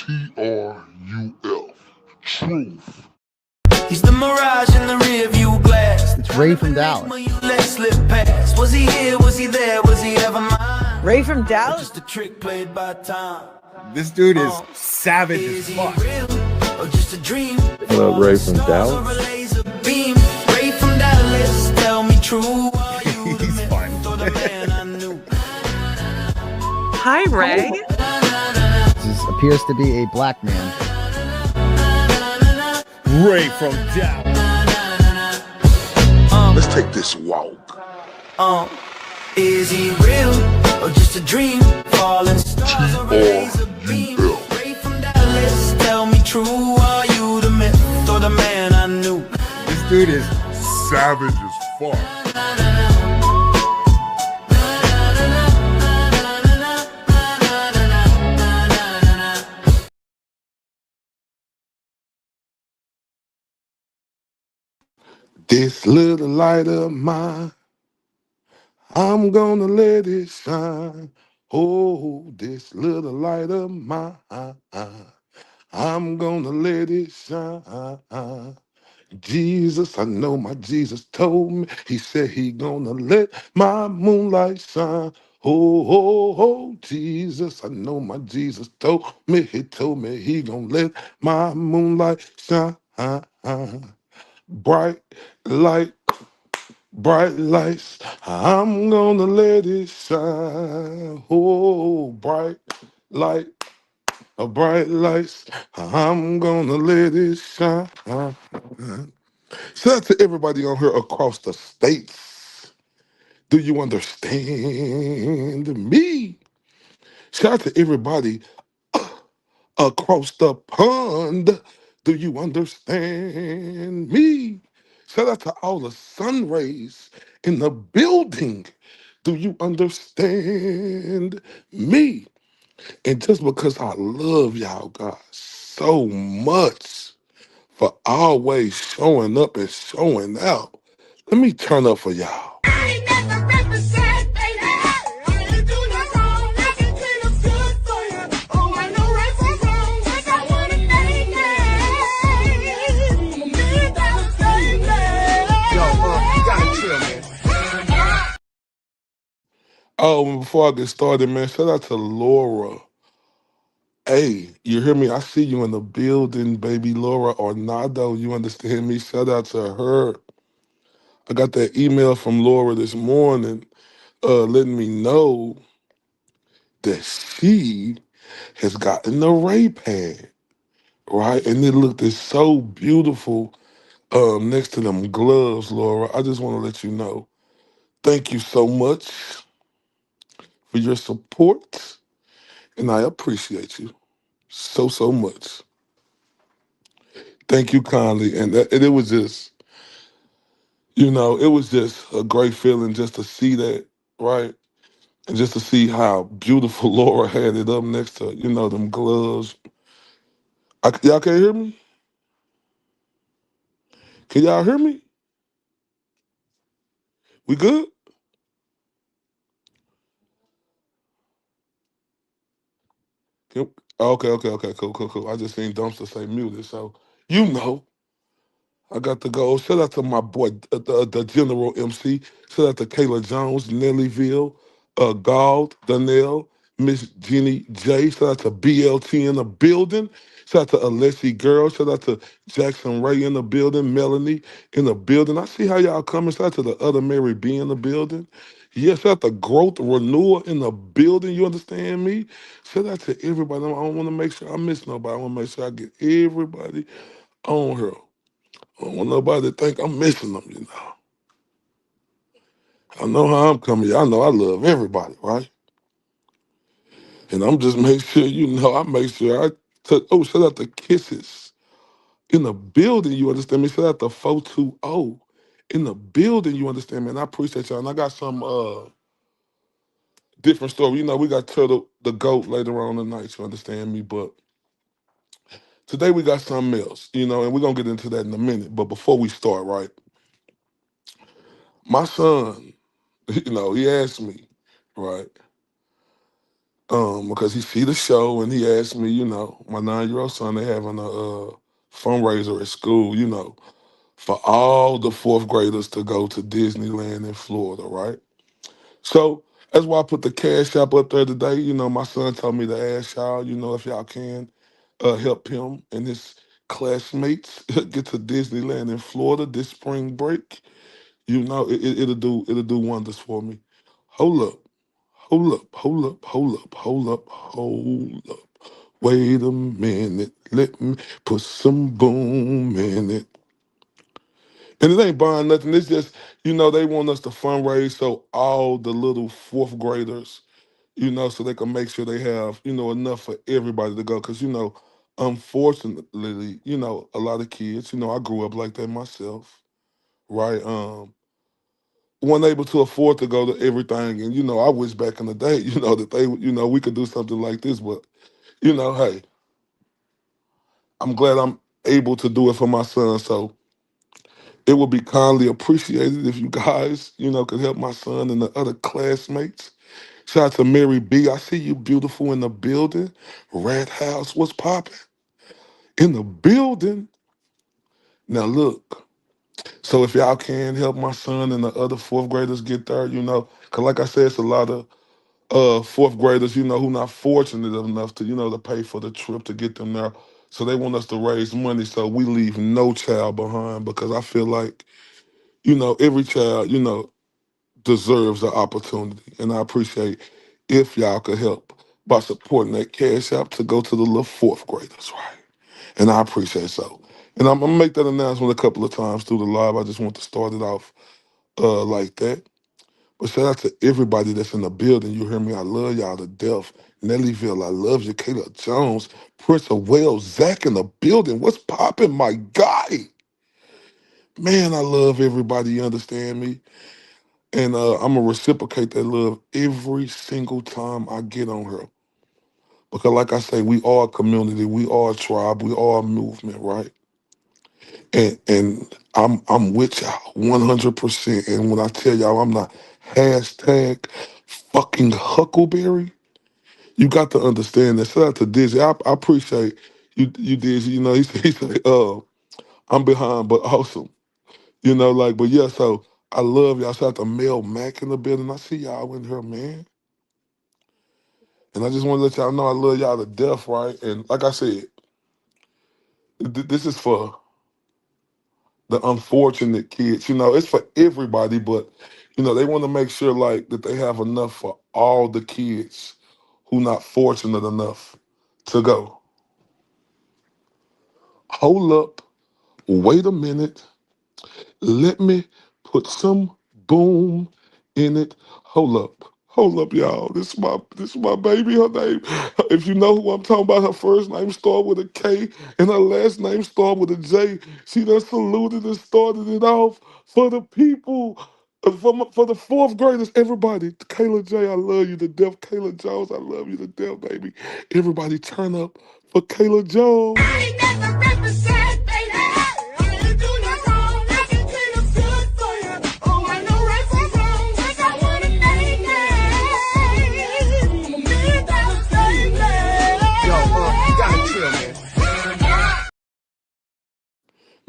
TRUF. Truth. He's the mirage in the rear view glass. It's Ray from Dallas. Was he here? Was he there? Was he ever mine? Ray from Dallas? Just a trick played by time. This dude is savage as fuck. Or just a dream? What up, Ray from Dallas? Ray from Dallas, tell me true. He's fun. Hi, Ray. This appears to be a black man. Ray from Dallas. Let's take this walk. Is he real or just a dream? Falling stars or a laser beam? Ray from Dallas, tell me true. Are you the myth or the man I knew? This dude is Savage as fuck. This little light of mine, I'm gonna let it shine. Oh, this little light of mine, I'm gonna let it shine. Jesus, I know my Jesus told me, he said he gonna let my moonlight shine. Oh, Jesus, I know my Jesus told me, he told me he gonna let my moonlight shine. Bright light, bright lights, I'm gonna let it shine. Oh, light, bright lights, I'm gonna let it shine. Shout out to everybody on here across the states. Do you understand me? Shout out to everybody across the pond. Do you understand me? Shout out to all the sun rays in the building. Do you understand me? And just because I love y'all guys so much for always showing up and showing out, let me turn up for y'all. Oh, and before I get started, man, shout out to Laura. Hey, you hear me? I see you in the building, baby Laura Ornado. You understand me? Shout out to her. I got that email from Laura this morning letting me know that she has gotten a Ray pad, right? And it looked so beautiful next to them gloves, Laura. I just want to let you know. Thank you so much for your support, and I appreciate you so much. Thank you kindly. And it was just, it was just a great feeling just to see that, right? And just to see how beautiful Laura had it up next to, them gloves. Y'all can't hear me? Can y'all hear me? We good? Can- okay, cool. I just seen Dumpster say muted, so you know. I got to go. Shout out to my boy, the General MC. Shout out to Kayla Jones, Nellyville, Gald, Donnell, Miss Jenny J. Shout out to BLT in the building. Shout out to Alessi Girl. Shout out to Jackson Ray in the building. Melanie in the building. I see how y'all coming. Shout out to the other Mary B in the building. Yes, shout out to Growth Renewal in the building. You understand me? Shout out to everybody. I don't want to make sure I miss nobody. I want to make sure I get everybody on here. I don't want nobody to think I'm missing them. I know how I'm coming. Y'all know I love everybody, right? And I'm just make sure I make sure I shout out to Kisses in the building, you understand me? Shout out to 420 in the building, you understand me? And I appreciate y'all. And I got some different story. We got Turtle the GOAT later on tonight, you understand me? But today we got something else, and we're gonna get into that in a minute. But before we start, right? My son, he asked me, right? because he see the show and he asked me, my 9-year-old son, they having a fundraiser at school, for all the fourth graders to go to Disneyland in Florida, right? So that's why I put the cash app up there today. My son told me to ask y'all, if y'all can help him and his classmates get to Disneyland in Florida this spring break. It'll do wonders for me. Hold up, hold up, hold up, hold up, hold up, hold up. Wait a minute, let me put some boom in it. And it ain't buying nothing. It's just, they want us to fundraise so all the little fourth graders, so they can make sure they have, enough for everybody to go. Because, unfortunately, a lot of kids, I grew up like that myself, right? Weren't able to afford to go to everything. And, I wish back in the day, that they, we could do something like this. But, hey, I'm glad I'm able to do it for my son. So it would be kindly appreciated if you guys, could help my son and the other classmates. Shout out to Mary B. I see you beautiful in the building. Red House, what's popping? In the building. Now look, so if y'all can help my son and the other fourth graders get there, because like I said, it's a lot of fourth graders, who not fortunate enough to, to pay for the trip to get them there. So they want us to raise money so we leave no child behind because I feel like, every child, deserves an opportunity. And I appreciate if y'all could help by supporting that cash app to go to the little fourth graders, right? And I appreciate so. And I'm gonna make that announcement a couple of times through the live. I just want to start it off like that. But shout out to everybody that's in the building. You hear me? I love y'all to death. Nellyville, I love you. Kayla Jones, Prince of Wales, Zach in the building. What's popping, my guy? Man, I love everybody. You understand me? And I'm gonna reciprocate that love every single time I get on her. Because like I say, we are a community, we are a tribe, we are a movement, right? And I'm with y'all 100%. And when I tell y'all I'm not hashtag fucking Huckleberry, you got to understand that. Shout out to Dizzy. I appreciate you Dizzy. He said, I'm behind, but awesome. But yeah, so I love y'all. Shout out to Mel Mack in the building. I see y'all in here, man. And I just want to let y'all know I love y'all to death, right? And like I said, this is for the unfortunate kids. It's for everybody, but they want to make sure like that they have enough for all the kids who not fortunate enough to go. Hold up, wait a minute. Let me put some boom in it. Hold up. Hold up, y'all. This is my baby. Her name, if you know who I'm talking about, her first name start with a K and her last name start with a J. She done saluted and started it off for the people, for the fourth graders. Everybody, Kayla J, I love you to death. Kayla Jones, I love you to death, baby. Everybody turn up for Kayla Jones.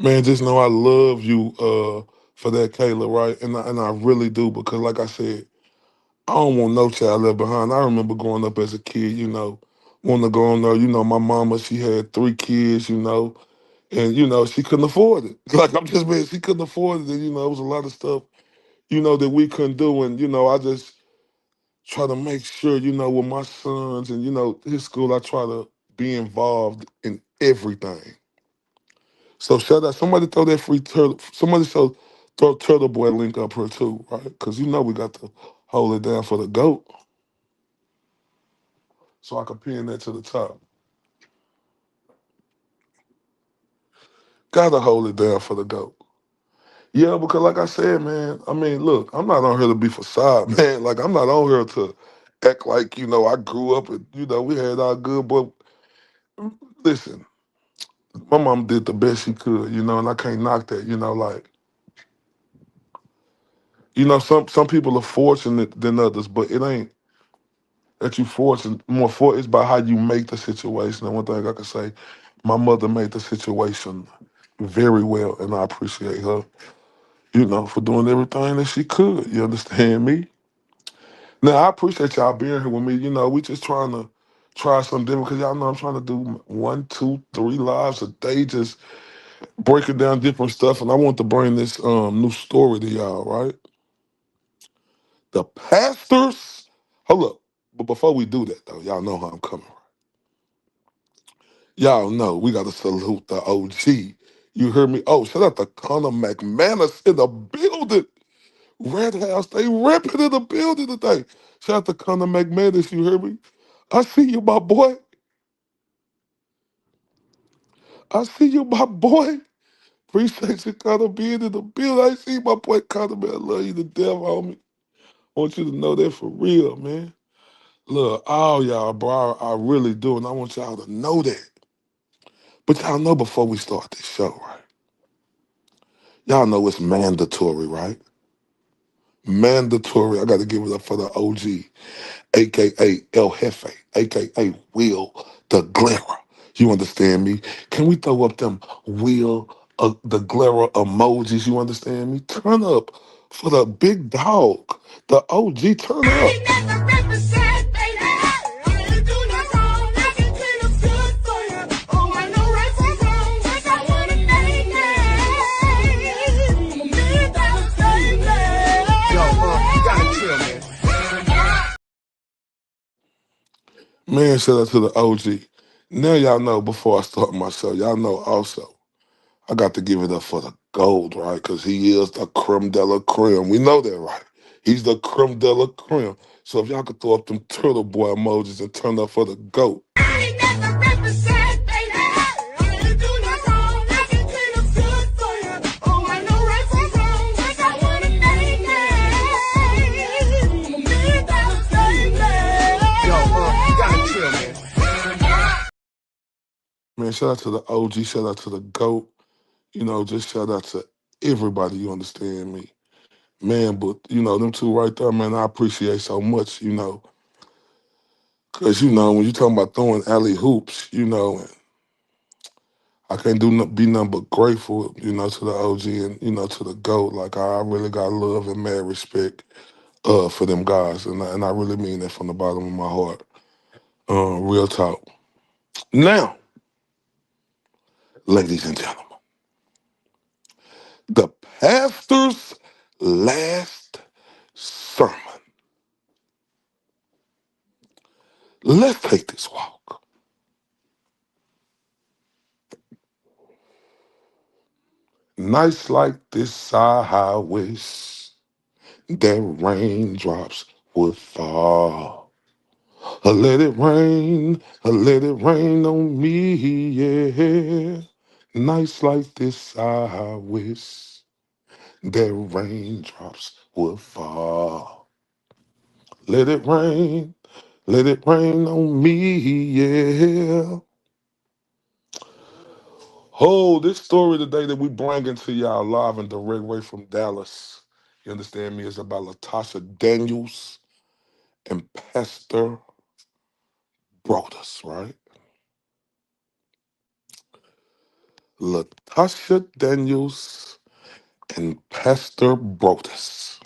Man, just know I love you for that, Kayla, right? And I really do because, like I said, I don't want no child left behind. I remember growing up as a kid, wanting to go on there. My mama, she had 3 kids, and she couldn't afford it. Like I'm just man, she couldn't afford it. And, it was a lot of stuff, that we couldn't do. And I just try to make sure, with my sons and his school, I try to be involved in everything. So shout out. Somebody throw that free turtle. Somebody throw Turtle Boy link up here too, right? Because we got to hold it down for the GOAT. So I can pin that to the top. Gotta hold it down for the GOAT. Yeah, because like I said, man, I mean, look, I'm not on here to be facade, man. Like I'm not on here to act like, I grew up and, we had our good, but listen, my mom did the best she could, and I can't knock that, like, some people are fortunate than others, but it ain't that you fortunate more for. It's about how you make the situation. And one thing I can say, my mother made the situation very well, and I appreciate her, for doing everything that she could. You understand me? Now I appreciate y'all being here with me. We just trying to try something different because y'all know I'm trying to do 1, 2, 3 lives a day, just breaking down different stuff. And I want to bring this new story to y'all, right? The pastors. Hold up. But before we do that though, y'all know how I'm coming. Y'all know we gotta salute the OG. You heard me? Oh, shout out to Connor McManus in the building. Red House, they ripping in the building today. Shout out to Connor McManus, you hear me? I see you, my boy. I see you, my boy. Appreciate you, Connor, being in the building. I see my boy Connor, man. I love you to death, homie. I want you to know that for real, man. Look, all y'all, bro, I really do, and I want y'all to know that. But y'all know before we start this show, right? Y'all know it's mandatory, right? Mandatory. I got to give it up for the OG, aka El Jefe, aka Will the Glera. You understand me? Can we throw up them Will the Glera emojis? You understand me? Turn up for the big dog, the OG. Turn up. Man, shout out to the OG. Now y'all know before I start my show, y'all know also I got to give it up for the gold, right? Because he is the creme de la creme. We know that, right? He's the creme de la creme. So if y'all could throw up them turtle boy emojis and turn up for the GOAT. Man, shout out to the OG, shout out to the GOAT. Just shout out to everybody, you understand me. Man, but, them two right there, man, I appreciate so much, Because, when you talking about throwing alley hoops, I can't be nothing but grateful, to the OG and, to the GOAT. Like, I really got love and mad respect for them guys. And I really mean that from the bottom of my heart. Real talk. Now, ladies and gentlemen, the pastor's last sermon. Let's take this walk. Nights like this, I wish that raindrops would fall. Let it rain on me, yeah. Nights like this, I wish that raindrops would fall. Let it rain on me, yeah. Oh, this story today that we bringing to y'all live and direct way from Dallas, you understand me, is about Latasha Daniels and Pastor Broadus, right? Latasha Daniels and Pastor Broadus.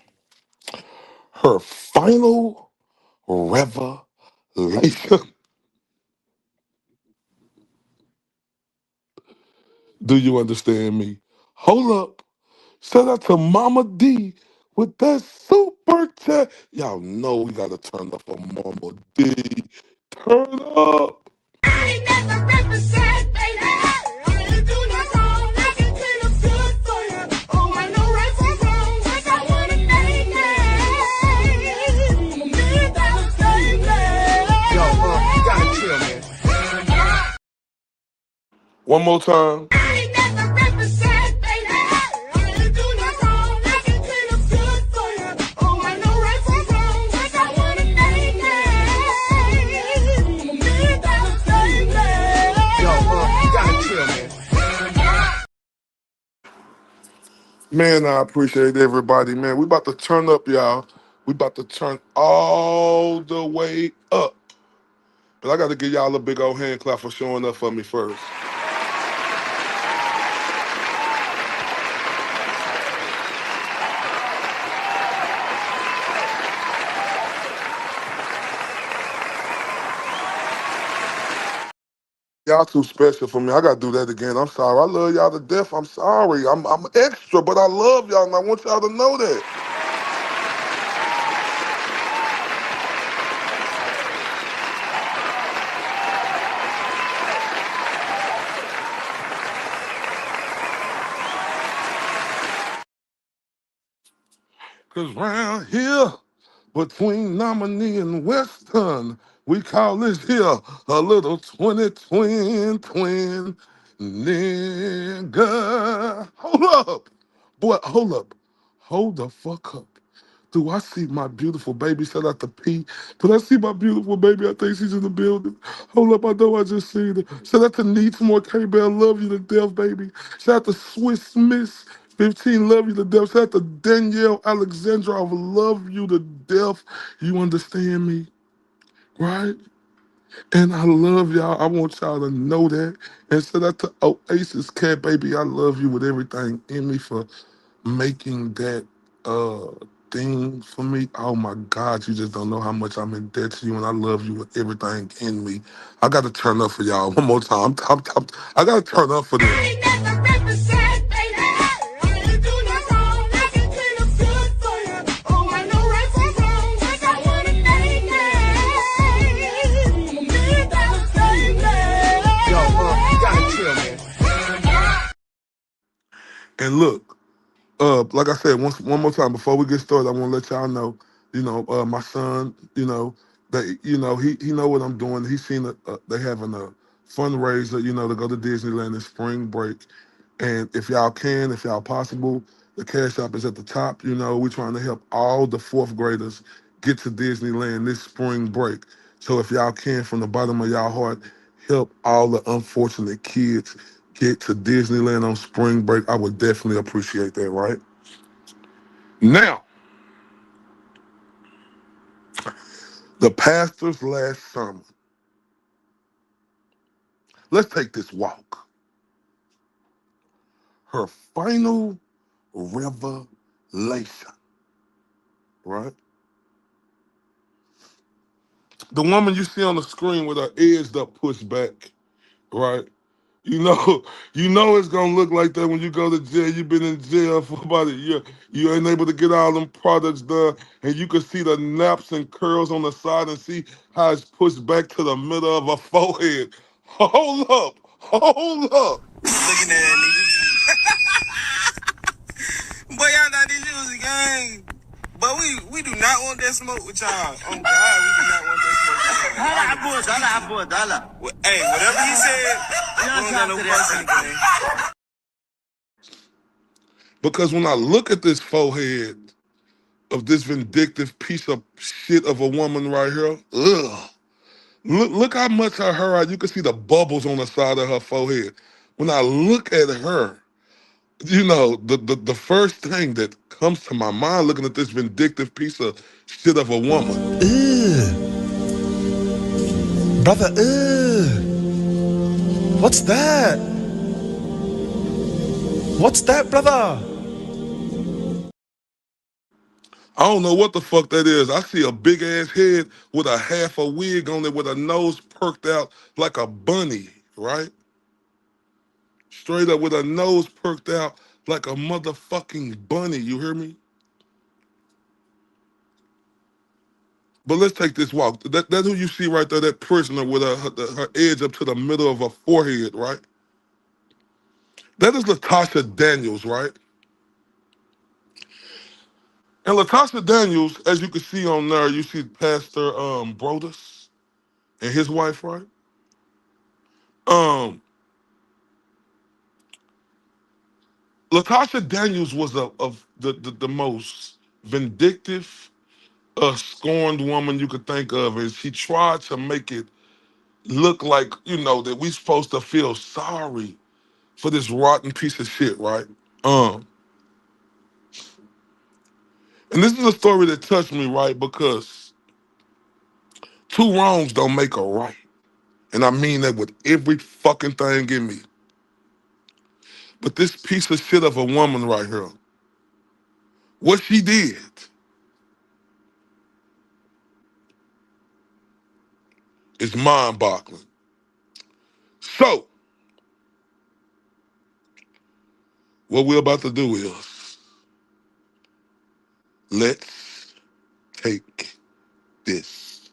Her final revelation. Do you understand me? Hold up. Shout out to Mama D with that super chat. Y'all know we gotta turn up for Mama D. Turn up. One more time. Man, I appreciate everybody, man. We about to turn up, y'all. We about to turn all the way up. But I got to give y'all a big old hand clap for showing up for me first. Y'all too special for me. I gotta do that again. I'm sorry. I love y'all to death. I'm sorry. I'm extra, but I love y'all, and I want y'all to know that. Cause round here, between Nominee and Weston, we call this here a little 20 twin nigga. Hold up. Boy, hold up. Hold the fuck up. Do I see my beautiful baby? Shout out to P. Do I see my beautiful baby? I think she's in the building. Hold up, I know I just seen her. Shout out to Needs More K-Bell. Love you to death, baby. Shout out to Swiss Miss 15. Love you to death. Shout out to Danielle Alexandra. I love you to death. You understand me, right? And I love y'all. I want y'all to know that. And shout out to Oasis Cat, baby. I love you with everything in me for making that uh thing for me. Oh my God, you just don't know how much I'm in debt to you, and I love you with everything in me. I got to turn up for y'all one more time. I got to turn up for them. And look, like I said, one more time before we get started, I want to let y'all know, my son, that he know what I'm doing. He's seen they having a fundraiser, to go to Disneyland in spring break. And if y'all possible, the cash app is at the top. We're trying to help all the fourth graders get to Disneyland this spring break. So if y'all can, from the bottom of y'all heart, help all the unfortunate kids get to Disneyland on spring break. I would definitely appreciate that, right? Now, the pastors last summer. Let's take this walk. Her final revelation, right? The woman you see on the screen with her ears up pushed back, right? You know, you know it's gonna look like that when you go to jail. You've been in jail for about a year. You ain't able to get all them products done, and you can see the naps and curls on the side and see how it's pushed back to the middle of her forehead. Hold up, hold up. Looking at that nigga. Boy, y'all thought this shit was a game. But we do not want that smoke with y'all. Oh God, we do not want that smoke with y'all. Dollar. Hey, whatever he said, we don't got no fuss in the game. Because when I look at this forehead of this vindictive piece of shit of a woman right here, ugh. Look how much of her, you can see the bubbles on the side of her forehead. When I look at her, the first thing that comes to my mind looking at this vindictive piece of shit of a woman. Brother, what's that? What's that, brother? I don't know what the fuck that is. I see a big ass head with a half a wig on it with a nose perked out like a bunny, right? Straight up with a nose perked out like a motherfucking bunny, you hear me? But let's take this walk. That's who you see right there, that prisoner with her edge up to the middle of her forehead, right? That is Latasha Daniels, right? And Latasha Daniels, as you can see on there, you see Pastor Brodus and his wife, right? Um, Latasha Daniels was of the most vindictive, scorned woman you could think of, and she tried to make it look like, that we supposed to feel sorry for this rotten piece of shit, right? Um, And this is a story that touched me, right? Because two wrongs don't make a right. And I mean that with every fucking thing in me. But this piece of shit of a woman right here, what she did is mind-boggling. So, what we're about to do is, let's take this.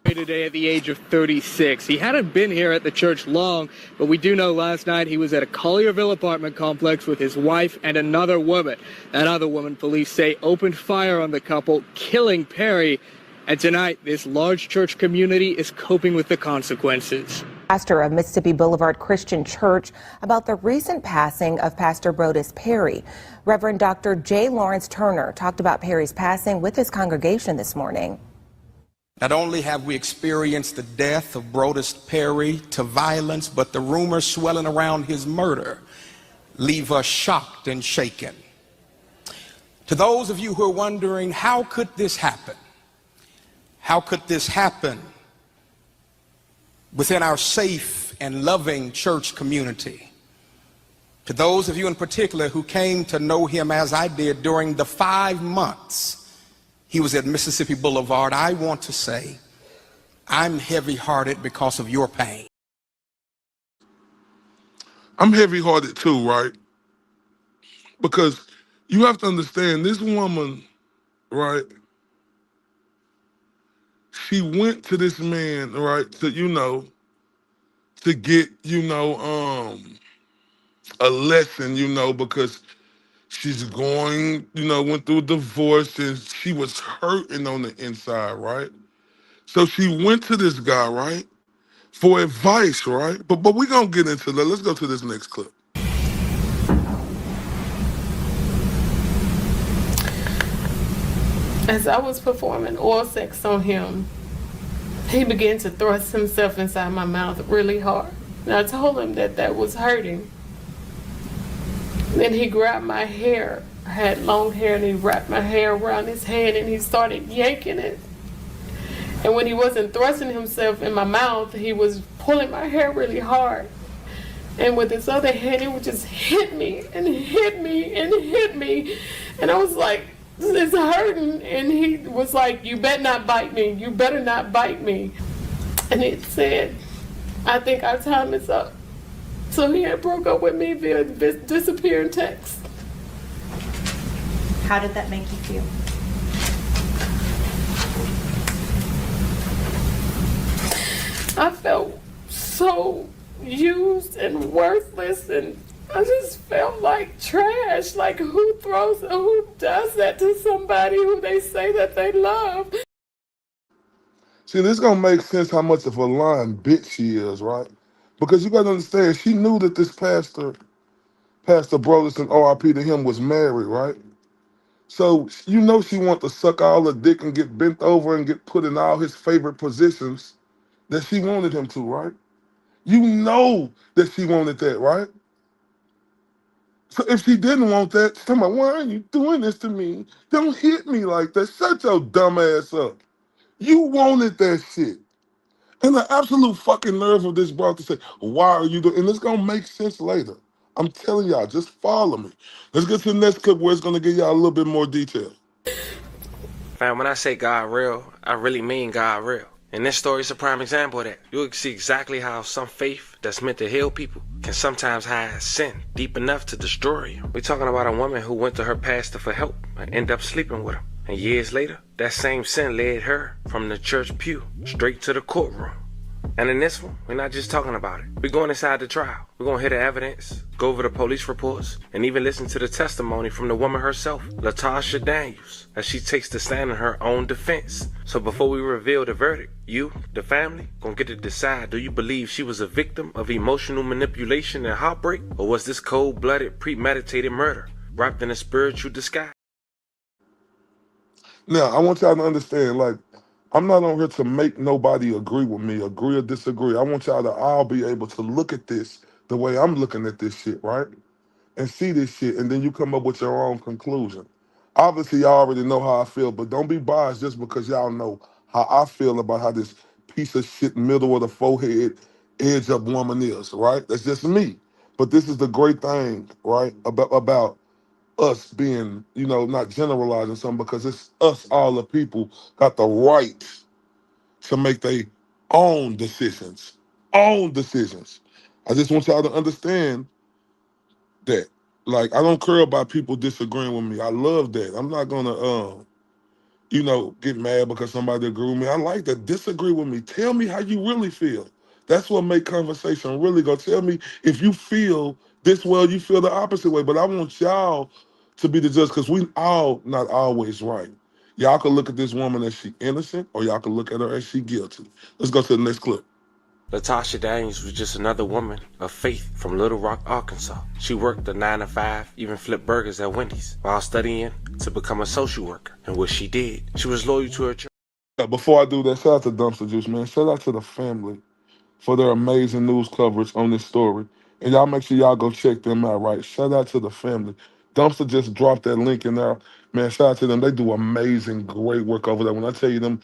Today at the age of 36. He hadn't been here at the church long, but we do know last night he was at a Collierville apartment complex with his wife and another woman. That other woman, police say, opened fire on the couple, killing Perry. And tonight, this large church community is coping with the consequences. Pastor of Mississippi Boulevard Christian Church about the recent passing of Pastor Brodus Perry. Reverend Dr. J. Lawrence Turner talked about Perry's passing with his congregation this morning. Not only have we experienced the death of Brodus Perry to violence, but the rumors swelling around his murder leave us shocked and shaken. To those of you who are wondering, how could this happen? How could this happen within our safe and loving church community? To those of you in particular who came to know him as I did during the 5 months he was at Mississippi Boulevard, I want to say I'm heavy-hearted because of your pain. I'm heavy-hearted too, right? Because you have to understand, this woman, right, she went to this man, right, to get, a lesson, because she's going, went through a divorce and she was hurting on the inside, right? So she went to this guy, right, for advice, right? But we're going to get into that. Let's go to this next clip. As I was performing oral sex on him, he began to thrust himself inside my mouth really hard. And I told him that that was hurting. Then he grabbed my hair. I had long hair, and he wrapped my hair around his hand and he started yanking it. And when he wasn't thrusting himself in my mouth, he was pulling my hair really hard. And with his other hand, he would just hit me and hit me and hit me. And I was like, it's hurting. And he was like, you better not bite me. You better not bite me. And it said, I think our time is up. So he had broke up with me via disappearing text. How did that make you feel? I felt so used and worthless, and I just felt like trash. Like, who does that to somebody who they say that they love? See, this gonna make sense how much of a lying bitch she is, right? Because you gotta understand, she knew that this Pastor Brodus, and RIP to him, was married, right? So she want to suck all the dick and get bent over and get put in all his favorite positions that she wanted him to, right? You know that she wanted that, right? So if she didn't want that, she's talking about, why are you doing this to me? Don't hit me like that. Shut your dumb ass up. You wanted that shit. And the absolute fucking nerve of this bro to say, why are you doing, and it's gonna make sense later. I'm telling y'all, just follow me. Let's get to the next clip where it's gonna give y'all a little bit more detail. Fam, when I say God real, I really mean God real. And this story is a prime example of that. You'll see exactly how some faith that's meant to heal people can sometimes hide sin deep enough to destroy you. We're talking about a woman who went to her pastor for help and ended up sleeping with him. And years later, that same sin led her from the church pew straight to the courtroom. And in this one, we're not just talking about it. We're going inside the trial. We're going to hear the evidence, go over the police reports, and even listen to the testimony from the woman herself, Latasha Daniels, as she takes the stand in her own defense. So before we reveal the verdict, you, the family, gonna get to decide, do you believe she was a victim of emotional manipulation and heartbreak, or was this cold-blooded, premeditated murder wrapped in a spiritual disguise? Now, I want y'all to understand, like, I'm not on here to make nobody agree with me, agree or disagree. I want y'all to all be able to look at this the way I'm looking at this shit, right? And see this shit, and then you come up with your own conclusion. Obviously, y'all already know how I feel, but don't be biased just because y'all know how I feel about how this piece of shit middle of the forehead edge up woman is, right? That's just me. But this is the great thing, right? About us being, not generalizing something because it's us, all the people, got the right to make their own decisions. Own decisions. I just want y'all to understand that. Like, I don't care about people disagreeing with me. I love that. I'm not gonna get mad because somebody agree with me. I like that. Disagree with me. Tell me how you really feel. That's what make conversation really go. Tell me if you feel this way, you feel the opposite way. But I want y'all to be the judge because we all not always right. Y'all can look at this woman as she innocent, or y'all can look at her as she guilty. Let's go to the next clip. Latasha Daniels was just another woman of faith from Little Rock, Arkansas. She worked a 9 to 5, even flipped burgers at Wendy's, while studying to become a social worker. And what she did, she was loyal to her church. Before I do that, shout out to Dumpster Juice, man. Shout out to the family for their amazing news coverage on this story. And y'all make sure y'all go check them out, right? Shout out to the family. Dumpster just dropped that link in there. Man, shout out to them. They do amazing, great work over there. When I tell you them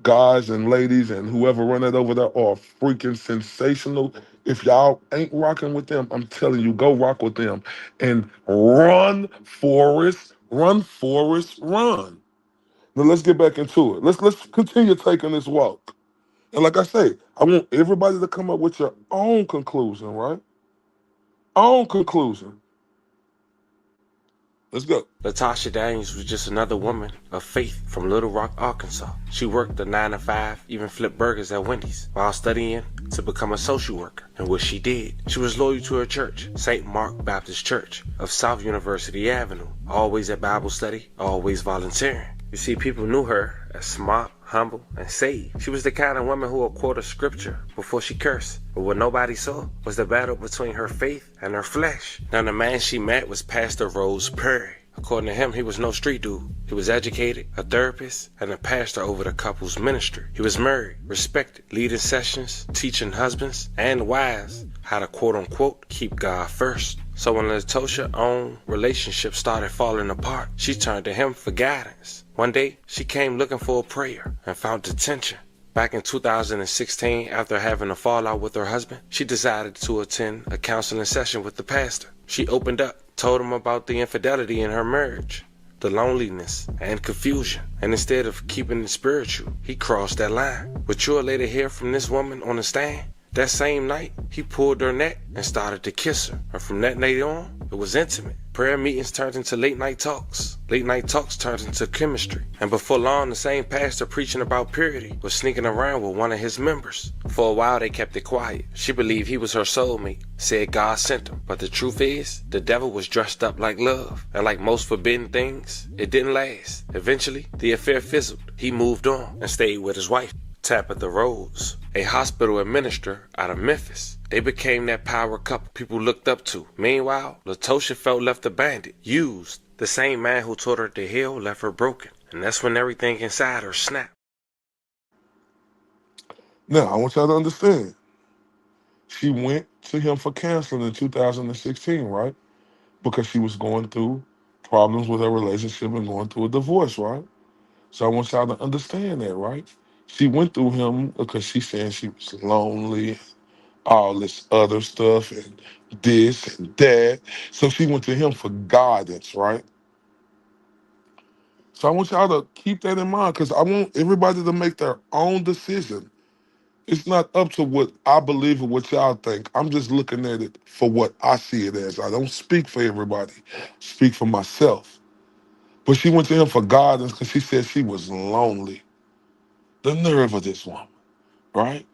guys and ladies and whoever run it over there are freaking sensational. If y'all ain't rocking with them, I'm telling you, go rock with them. And run, Forrest. Run, Forrest, run. Now let's get back into it. Let's continue taking this walk. And like I say, I want everybody to come up with your own conclusion, right? Own conclusion. Let's go. Latasha Daniels was just another woman of faith from Little Rock, Arkansas. She worked a 9 to 5, even flipped burgers at Wendy's, while studying to become a social worker. And what she did, she was loyal to her church, St. Mark Baptist Church of South University Avenue, always at Bible study, always volunteering. You see, people knew her as smart, humble, and saved. She was the kind of woman who would quote a scripture before she cursed. But what nobody saw was the battle between her faith and her flesh. Now, the man she met was Pastor Rose Perry. According to him, he was no street dude. He was educated, a therapist, and a pastor over the couple's ministry. He was married, respected, leading sessions, teaching husbands and wives how to quote-unquote keep God first. So when Latasha's own relationship started falling apart, she turned to him for guidance. One day, she came looking for a prayer and found attention. Back in 2016, after having a fallout with her husband, she decided to attend a counseling session with the pastor. She opened up, told him about the infidelity in her marriage, the loneliness and confusion. And instead of keeping it spiritual, he crossed that line. But you'll later hear from this woman on the stand. That same night, he pulled her neck and started to kiss her. And from that night on, it was intimate. Prayer meetings turned into late night talks. Late night talks turned into chemistry. And before long, the same pastor preaching about purity was sneaking around with one of his members. For a while, they kept it quiet. She believed he was her soulmate, said God sent him. But the truth is, the devil was dressed up like love. And like most forbidden things, it didn't last. Eventually, the affair fizzled. He moved on and stayed with his wife, Tabitha Rose, a hospital administrator out of Memphis. They became that power couple people looked up to. Meanwhile, Latasha felt left abandoned, used. The same man who taught her to heal left her broken. And that's when everything inside her snapped. Now, I want y'all to understand. She went to him for counseling in 2016, right? Because she was going through problems with her relationship and going through a divorce, right? So I want y'all to understand that, right? She went through him because she said she was lonely, all this other stuff, and this and that. So she went to him for guidance, right? So I want y'all to keep that in mind because I want everybody to make their own decision. It's not up to what I believe or what y'all think. I'm just looking at it for what I see it as. I don't speak for everybody. I speak for myself. But she went to him for guidance because she said she was lonely. The nerve of this woman, right?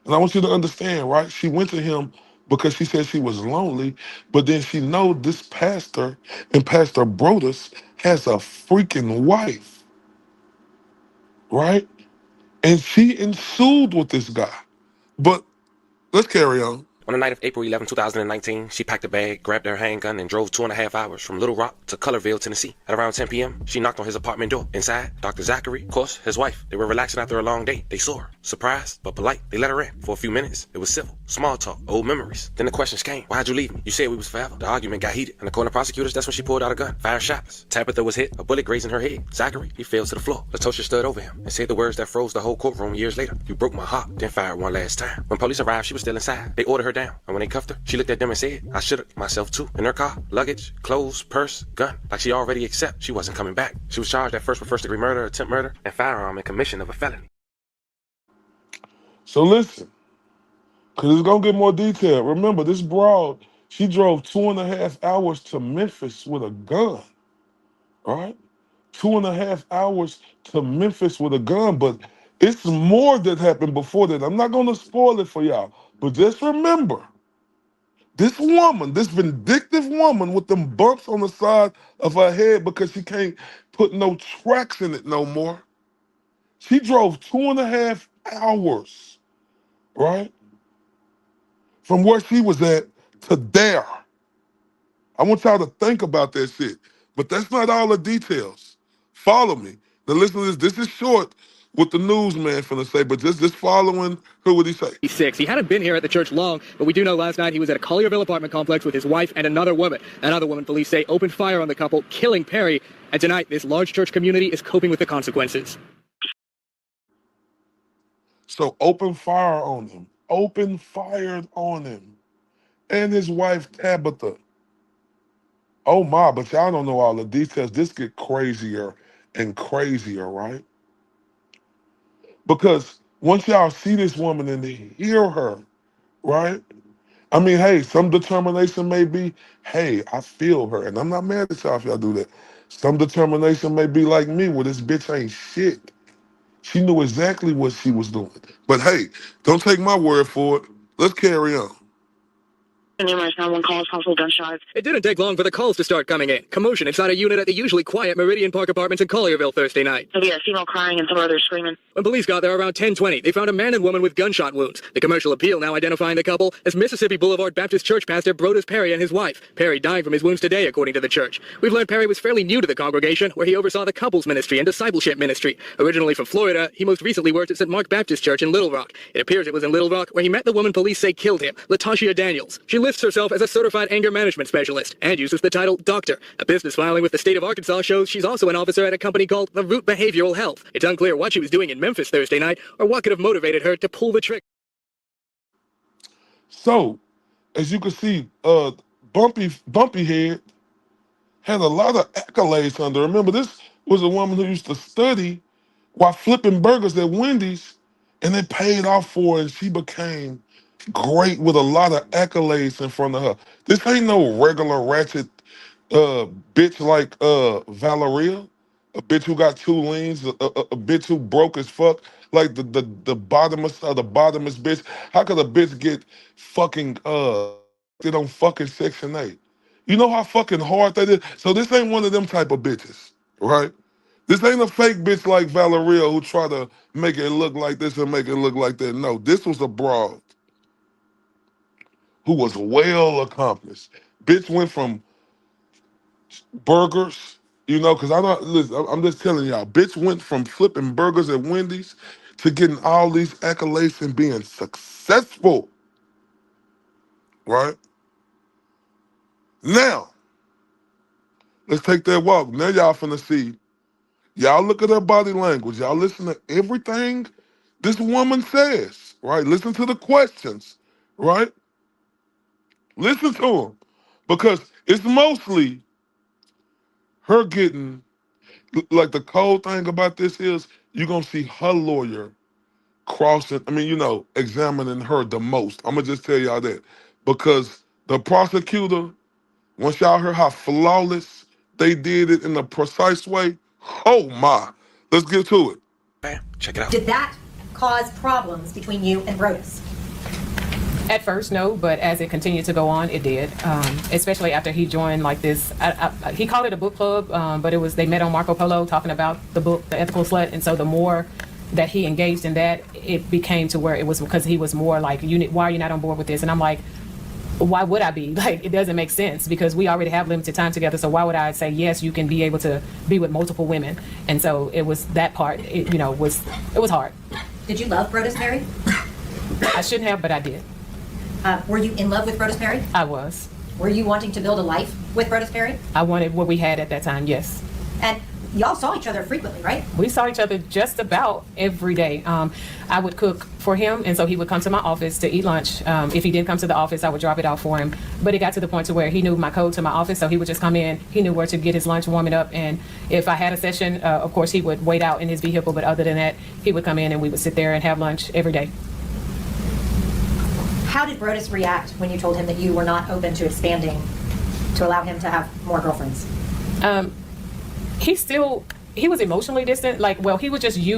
And I want you to understand, right? She went to him because she said she was lonely, but then she know this pastor and Pastor Brodus has a freaking wife, right? And she ensued with this guy. But let's carry on. On the night of April 11, 2019, she packed a bag, grabbed her handgun, and drove 2.5 hours from Little Rock to Colorville, Tennessee. At around 10 p.m., she knocked on his apartment door. Inside, Dr. Zachary, of course, his wife. They were relaxing after a long day. They saw her. Surprised, but polite. They let her in. For a few minutes, it was civil. Small talk. Old memories. Then the questions came. Why'd you leave me? You said we was forever. The argument got heated. And according to prosecutors, that's when she pulled out a gun. Fired shots. Tabitha was hit. A bullet grazing her head. Zachary, he fell to the floor. Latosha stood over him and said the words that froze the whole courtroom years later. You broke my heart. Then fired one last time. When police arrived, she was still inside. They ordered her down. And when they cuffed her, she looked at them and said, I should've myself too. In her car, luggage, clothes, purse, gun. Like she already accepted she wasn't coming back. She was charged at first with first-degree murder, attempt murder, and firearm in commission of a felony. So listen, because it's going to get more detailed. Remember, this broad, she drove 2.5 hours to Memphis with a gun, all right? 2.5 hours to Memphis with a gun, but it's more that happened before that. I'm not going to spoil it for y'all, but just remember, this woman, this vindictive woman with them bumps on the side of her head because she can't put no tracks in it no more, she drove 2.5 hours, right? From where she was at to there. I want y'all to think about that shit. But that's not all the details. Follow me. Now listen to this. This is short what the newsman finna say, but just following her what he say. He hadn't been here at the church long, but we do know last night he was at a Collierville apartment complex with his wife and another woman. Another woman, police say, opened fire on the couple, killing Perry. And tonight, this large church community is coping with the consequences. So open fire on him. Open fired on him. And his wife, Tabitha. Oh my, but y'all don't know all the details. This get crazier and crazier, right? Because once y'all see this woman and hear her, right? I mean, hey, some determination may be, hey, I feel her. And I'm not mad at y'all if y'all do that. Some determination may be like me, where this bitch ain't shit. She knew exactly what she was doing. But hey, don't take my word for it. Let's carry on. Numerous 911 calls, possible gunshots. It didn't take long for the calls to start coming in. Commotion inside a unit at the usually quiet Meridian Park Apartments in Collierville Thursday night. There'll be a female crying and some others screaming. When police got there around 10:20, they found a man and woman with gunshot wounds. The Commercial Appeal now identifying the couple as Mississippi Boulevard Baptist Church pastor Brodus Perry and his wife. Perry died from his wounds today, according to the church. We've learned Perry was fairly new to the congregation, where he oversaw the couples ministry and discipleship ministry. Originally from Florida, he most recently worked at St. Mark Baptist Church in Little Rock. It appears it was in Little Rock where he met the woman police say killed him, Latosha Daniels. She lists herself as a certified anger management specialist and uses the title doctor. A business filing with the state of Arkansas shows she's also an officer at a company called The Root Behavioral Health. It's unclear what she was doing in Memphis Thursday night or what could have motivated her to pull the trigger. So, as you can see, Bumpy Head had a lot of accolades under her. Remember, this was a woman who used to study while flipping burgers at Wendy's, and it paid off for her, and she became great with a lot of accolades in front of her. This ain't no regular ratchet bitch like Valeria, a bitch who got two leans, a bitch who broke as fuck, like the bottomest of the bottomest bitch. How could a bitch get fucking they don't fucking Section 8? You know how fucking hard that is? So this ain't one of them type of bitches, right? This ain't a fake bitch like Valeria who try to make it look like this and make it look like that. No, this was a broad who was well accomplished. Bitch went from burgers, you know, because I'm just telling y'all, bitch went from flipping burgers at Wendy's to getting all these accolades and being successful, right? Now, let's take that walk. Now y'all finna see, y'all look at her body language. Y'all listen to everything this woman says, right? Listen to the questions, right? Listen to them, because it's mostly her getting, like the cold thing about this is you're going to see her lawyer examining her the most. I'm going to just tell y'all that. Because the prosecutor, once y'all heard how flawless they did it in the precise way, oh my, let's get to it. Bam, check it out. Did that cause problems between you and Brodus? At first, no, but as it continued to go on, it did. Especially after he joined like this, he called it a book club, but they met on Marco Polo talking about the book, The Ethical Slut. And so the more that he engaged in that, it became to where it was because he was more like, why are you not on board with this? And I'm like, why would I be? Like, it doesn't make sense because we already have limited time together. So why would I say, yes, you can be able to be with multiple women? And so it was that part, it was hard. Did you love Brodus Perry? I shouldn't have, but I did. Were you in love with Brodus Perry? I was. Were you wanting to build a life with Brodus Perry? I wanted what we had at that time, yes. And y'all saw each other frequently, right? We saw each other just about every day. I would cook for him, and so he would come to my office to eat lunch. If he didn't come to the office, I would drop it off for him. But it got to the point to where he knew my code to my office, so he would just come in. He knew where to get his lunch, warm it up, and if I had a session, of course, he would wait out in his vehicle. But other than that, he would come in and we would sit there and have lunch every day. How did Brodus react when you told him that you were not open to expanding to allow him to have more girlfriends? He was emotionally distant. Like, well, he would just he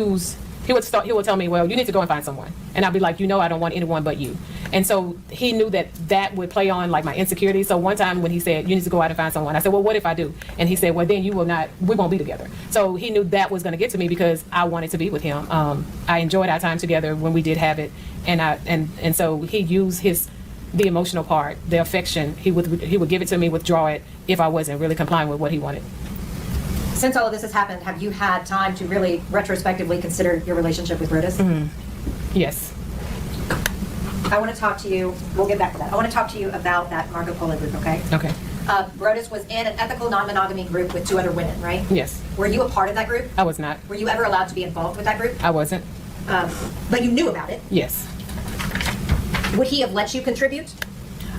would tell me, well, you need to go and find someone. And I'd be like, I don't want anyone but you. And so he knew that would play on like my insecurity. So one time when he said, you need to go out and find someone, I said, well, what if I do? And he said, well, then we won't be together. So he knew that was going to get to me because I wanted to be with him. I enjoyed our time together when we did have it. And so he used the emotional part, the affection. He would give it to me, withdraw it if I wasn't really complying with what he wanted. Since all of this has happened, have you had time to really retrospectively consider your relationship with Brodus? Yes. I want to talk to you, we'll get back to that. I want to talk to you about that Marco Polo group, okay? Okay. Brodus was in an ethical non-monogamy group with 2 other women, right? Yes. Were you a part of that group? I was not. Were you ever allowed to be involved with that group? I wasn't. But you knew about it? Yes. Would he have let you contribute?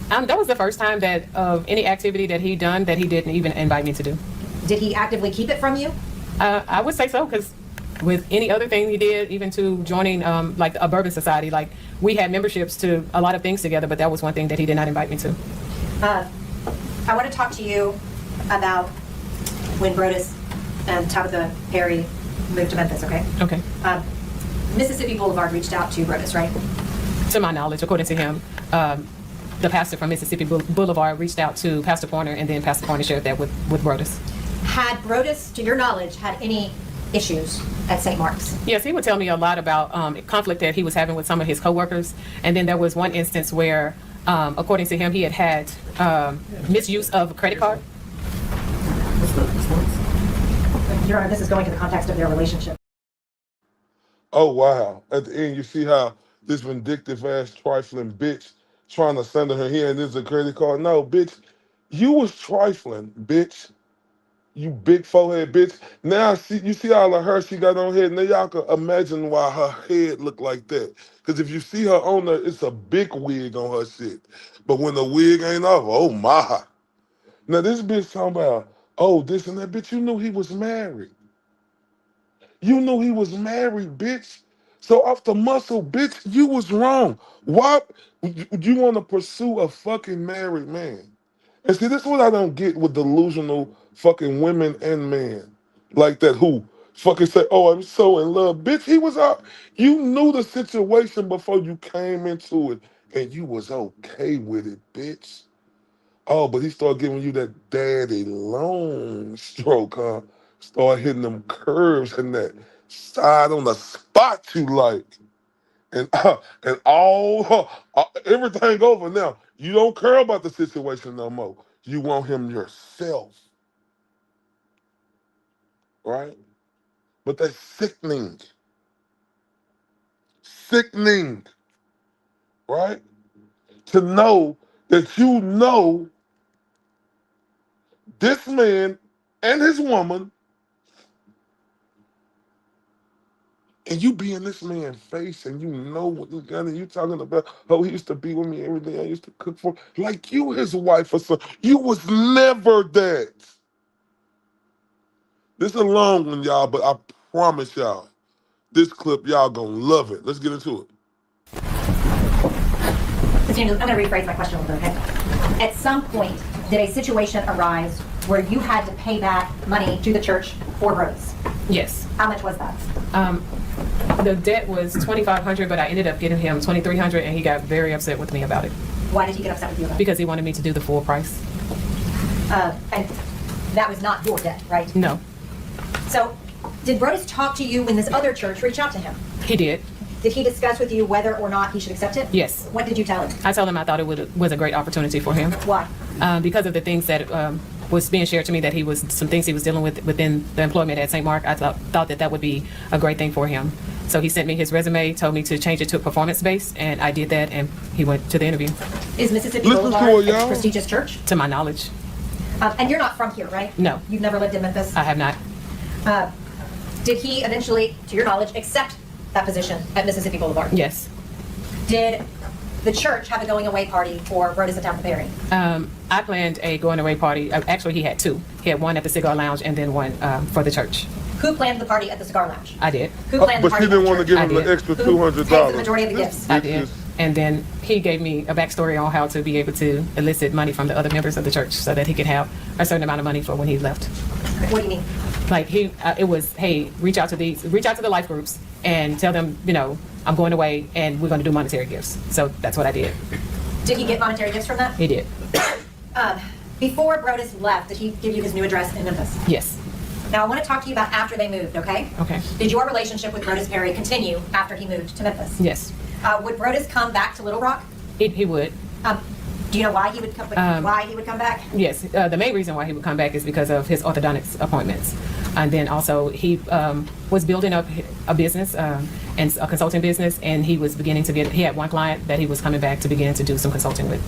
That was the first time that of any activity that he done that he didn't even invite me to do. Did he actively keep it from you? I would say so, because with any other thing he did, even to joining like a bourbon society, like we had memberships to a lot of things together, but that was one thing that he did not invite me to. I want to talk to you about when Brodus and Tabitha Perry moved to Memphis, okay? Okay. Mississippi Boulevard reached out to Brodus, right? To my knowledge, according to him, the pastor from Mississippi Boulevard reached out to Pastor Pointer, and then Pastor Pointer shared that with Brodus. Had Brodus, to your knowledge, had any issues at St. Mark's? Yes, he would tell me a lot about conflict that he was having with some of his coworkers. And then there was one instance where, according to him, he had misuse of a credit card. Your Honor, this is going to the context of their relationship. Oh, wow. At the end, you see how this vindictive-ass trifling bitch trying to send her here and this is a credit card. No, bitch, you was trifling, bitch. You big forehead bitch. Now you see all of her she got on head. Now y'all can imagine why her head look like that. Because if you see her on there, it's a big wig on her shit. But when the wig ain't off, oh my. Now this bitch talking about, oh, this and that. Bitch, you knew he was married. You knew he was married, bitch. So off the muscle, bitch, you was wrong. Why would you want to pursue a fucking married man? And see, this is what I don't get with delusional fucking women and men like that who fucking say, oh, I'm so in love. Bitch, he was out. You knew the situation before you came into it, and you was okay with it, bitch. Oh, but he started giving you that daddy long stroke, huh? Start hitting them curves and that side on the spot you like. And all everything over now. You don't care about the situation no more. You want him yourself. Right? But that's sickening. Sickening. Right? To know that you know this man and his woman, and you be in this man's face and you know what he's done, and you talking about, oh, he used to be with me every day, I used to cook for him. Like you his wife or something. You was never that. This is a long one, y'all, but I promise y'all, this clip, y'all gonna love it. Let's get into it. I'm going to rephrase my question a little bit, okay? At some point, did a situation arise where you had to pay back money to the church for Brodus? Yes. How much was that? The debt was $2,500, but I ended up getting him $2,300, and he got very upset with me about it. Why did he get upset with you about it? Because he wanted me to do the full price. And that was not your debt, right? No. So, Did Brodus talk to you when this other church reached out to him? He did. Did he discuss with you whether or not he should accept it? Yes. What did you tell him? I told him I thought it was a great opportunity for him. Why? Because of the things that was being shared to me, that some things he was dealing with within the employment at St. Mark. I thought that would be a great thing for him. So he sent me his resume, told me to change it to performance-based, and I did that, and he went to the interview. Is Mississippi Boulevard a prestigious church? To my knowledge. And you're not from here, right? No. You've never lived in Memphis? I have not. Did he eventually, to your knowledge, accept that position at Mississippi Boulevard? Yes. Did the church have a going away party for Brodus and Tabitha Perry? I planned a going away party. Actually, he had two. He had one at the Cigar Lounge and then one for the church. Who planned the party at the Cigar Lounge? I did. Who planned the But party she didn't at want to the give church? him the extra $200. Who paid for the majority of the gifts? I did. And then he gave me a backstory on how to be able to elicit money from the other members of the church so that he could have a certain amount of money for when he left. What do you mean? Like it was, hey, reach out to the life groups and tell them, I'm going away and we're going to do monetary gifts. So that's what I did. Did he get monetary gifts from that? He did. Before Brodus left, did he give you his new address in Memphis? Yes. Now I want to talk to you about after they moved, okay? Okay. Did your relationship with Brodus Perry continue after he moved to Memphis? Yes. Would Brodus come back to Little Rock? He would. Do you know why he would come? Why he would come back? Yes. The main reason why he would come back is because of his orthodontics appointments, and then also he was building up a business and a consulting business, and he was beginning to he had one client that he was coming back to begin to do some consulting with.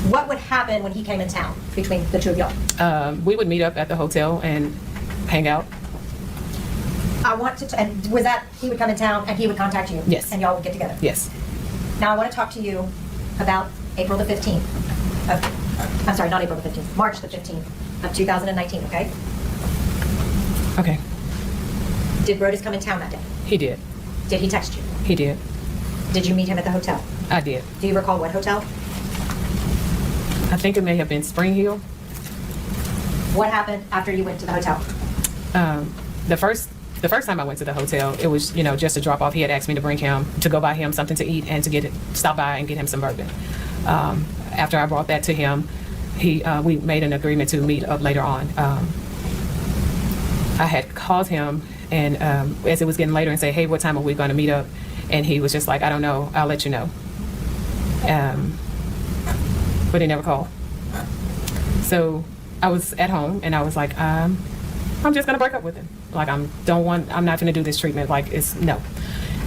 What would happen when he came in town between the two of y'all? We would meet up at the hotel and hang out. And was that he would come in town and he would contact you? Yes. And y'all would get together? Yes. Now I want to talk to you about April the 15th. I'm sorry, not April the 15th, March the 15th of 2019, okay? Okay. Did Brodus come in town that day? He did. Did he text you? He did. Did you meet him at the hotel? I did. Do you recall what hotel? I think it may have been Spring Hill. What happened after you went to the hotel? The first time I went to the hotel, it was, just a drop off. He had asked me to go buy him something to eat and to stop by and get him some bourbon. After I brought that to him, we made an agreement to meet up later on. I had called him and as it was getting later and say, hey, what time are we going to meet up? And he was just like, I don't know, I'll let you know. But he never called. So I was at home and I was like, I'm just gonna break up with him. Like I'm not gonna do this treatment. Like no.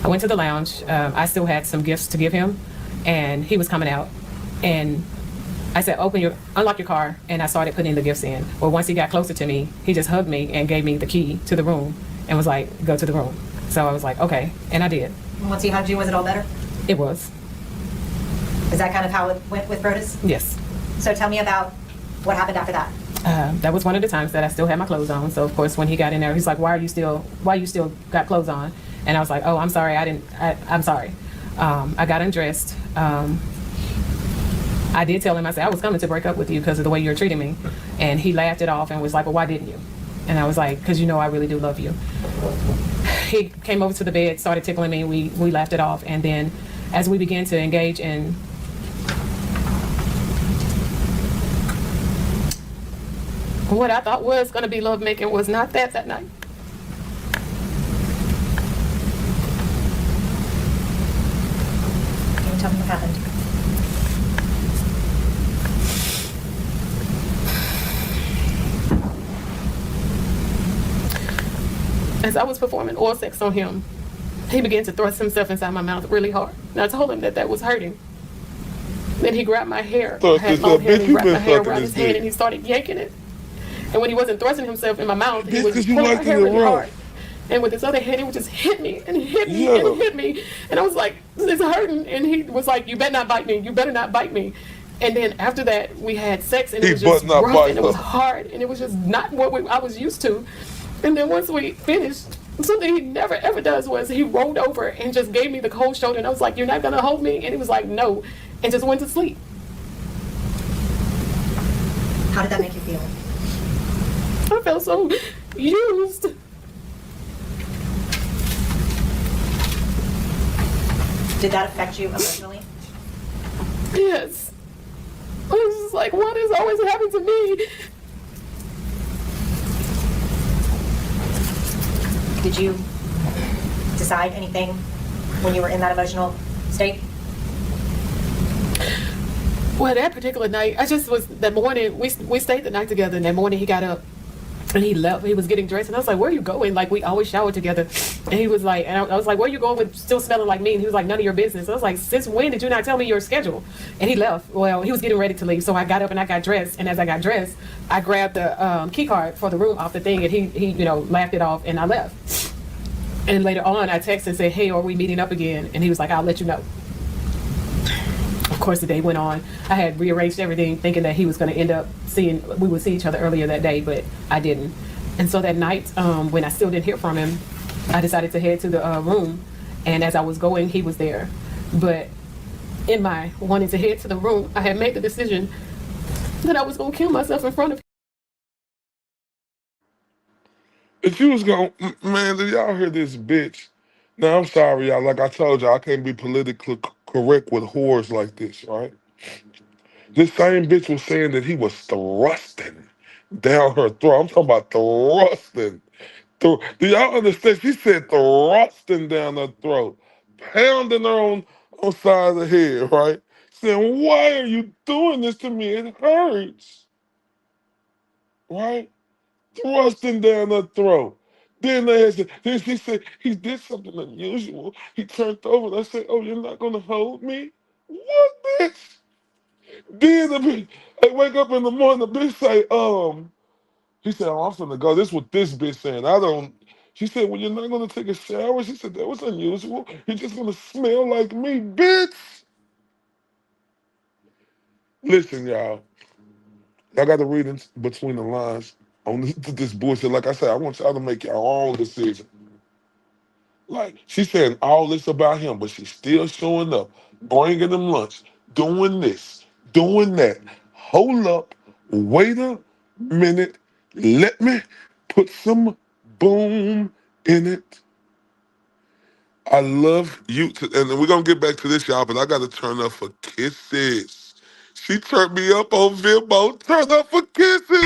I went to the lounge. I still had some gifts to give him, and he was coming out, and I said, unlock your car, and I started putting the gifts in. Well, once he got closer to me, he just hugged me and gave me the key to the room and was like, go to the room. So I was like, okay, and I did. Once he hugged you, was it all better? It was. Is that kind of how it went with Brodus? Yes. So tell me about what happened after that. That was one of the times that I still had my clothes on. So of course, when he got in there, he's like, why you still got clothes on? And I was like, oh, I'm sorry. I'm sorry. I got undressed. I did tell him, I said, I was coming to break up with you because of the way you were treating me. And he laughed it off and was like, well, why didn't you? And I was like, because I really do love you. He came over to the bed, started tickling me. We laughed it off. And then as we began to engage in what I thought was going to be lovemaking was not that night. Can you tell me what happened? As I was performing oral sex on him, he began to thrust himself inside my mouth really hard. And I told him that was hurting. Then he grabbed my hair. I had long hair, and he wrapped my hair around his head and he started yanking it. And when he wasn't thrusting himself in my mouth, he was pulling my hair really hard. And with his other hand, he would just hit me and hit me and hit me. And I was like, it's hurting. And he was like, you better not bite me. You better not bite me. And then after that, we had sex and it was just rough and it was hard. And it was just not what I was used to. And then once we finished, something he never ever does was he rolled over and just gave me the cold shoulder. And I was like, you're not going to hold me? And he was like, no. And just went to sleep. How did that make you feel? I felt so used. Did that affect you emotionally? Yes. I was just like, what is always happening to me? Did you decide anything when you were in that emotional state? Well, that particular night, that morning, we stayed the night together, and that morning he got up and he left. He was getting dressed, and I was like, where are you going? Like, we always showered together. And he was like, and I was like, where are you going with still smelling like me? And he was like, none of your business. I was like, since when did you not tell me your schedule? And he left. Well, he was getting ready to leave. So I got up and I got dressed. And as I got dressed, I grabbed the key card for the room off the thing, and he laughed it off, and I left. And later on, I texted and said, hey, are we meeting up again? And he was like, I'll let you know. Of course, the day went on. I had rearranged everything, thinking that he was going to end up we would see each other earlier that day, but I didn't. And so that night, when I still didn't hear from him, I decided to head to the room. And as I was going, he was there. But in my wanting to head to the room, I had made the decision that I was going to kill myself in front of him. If you was going, man, did y'all hear this bitch? Now, I'm sorry, y'all. Like I told y'all, I can't be politically correct with whores like this, right? This same bitch was saying that he was thrusting down her throat. I'm talking about thrusting. Do y'all understand? She said thrusting down her throat, pounding her on side of the head, right? Saying, why are you doing this to me? It hurts, right? Thrusting down her throat. Then she said, he did something unusual. He turned over and I said, oh, you're not going to hold me? What, bitch? Then the bitch, I wake up in the morning, the bitch say, he said, oh, I'm finna go. This is what this bitch saying. She said, well, you're not gonna take a shower? She said, that was unusual. You're just gonna smell like me, bitch. Listen, y'all. I got to read in between the lines on this bullshit. Like I said, I want y'all to make your own decision. Like, she's saying all this about him, but she's still showing up, bringing him lunch, doing this, doing that. Hold up, wait a minute, let me put some boom in it. I love you, and we're going to get back to this, y'all, but I got to turn up for kisses. She turned me up on Venmo, turn up for kisses.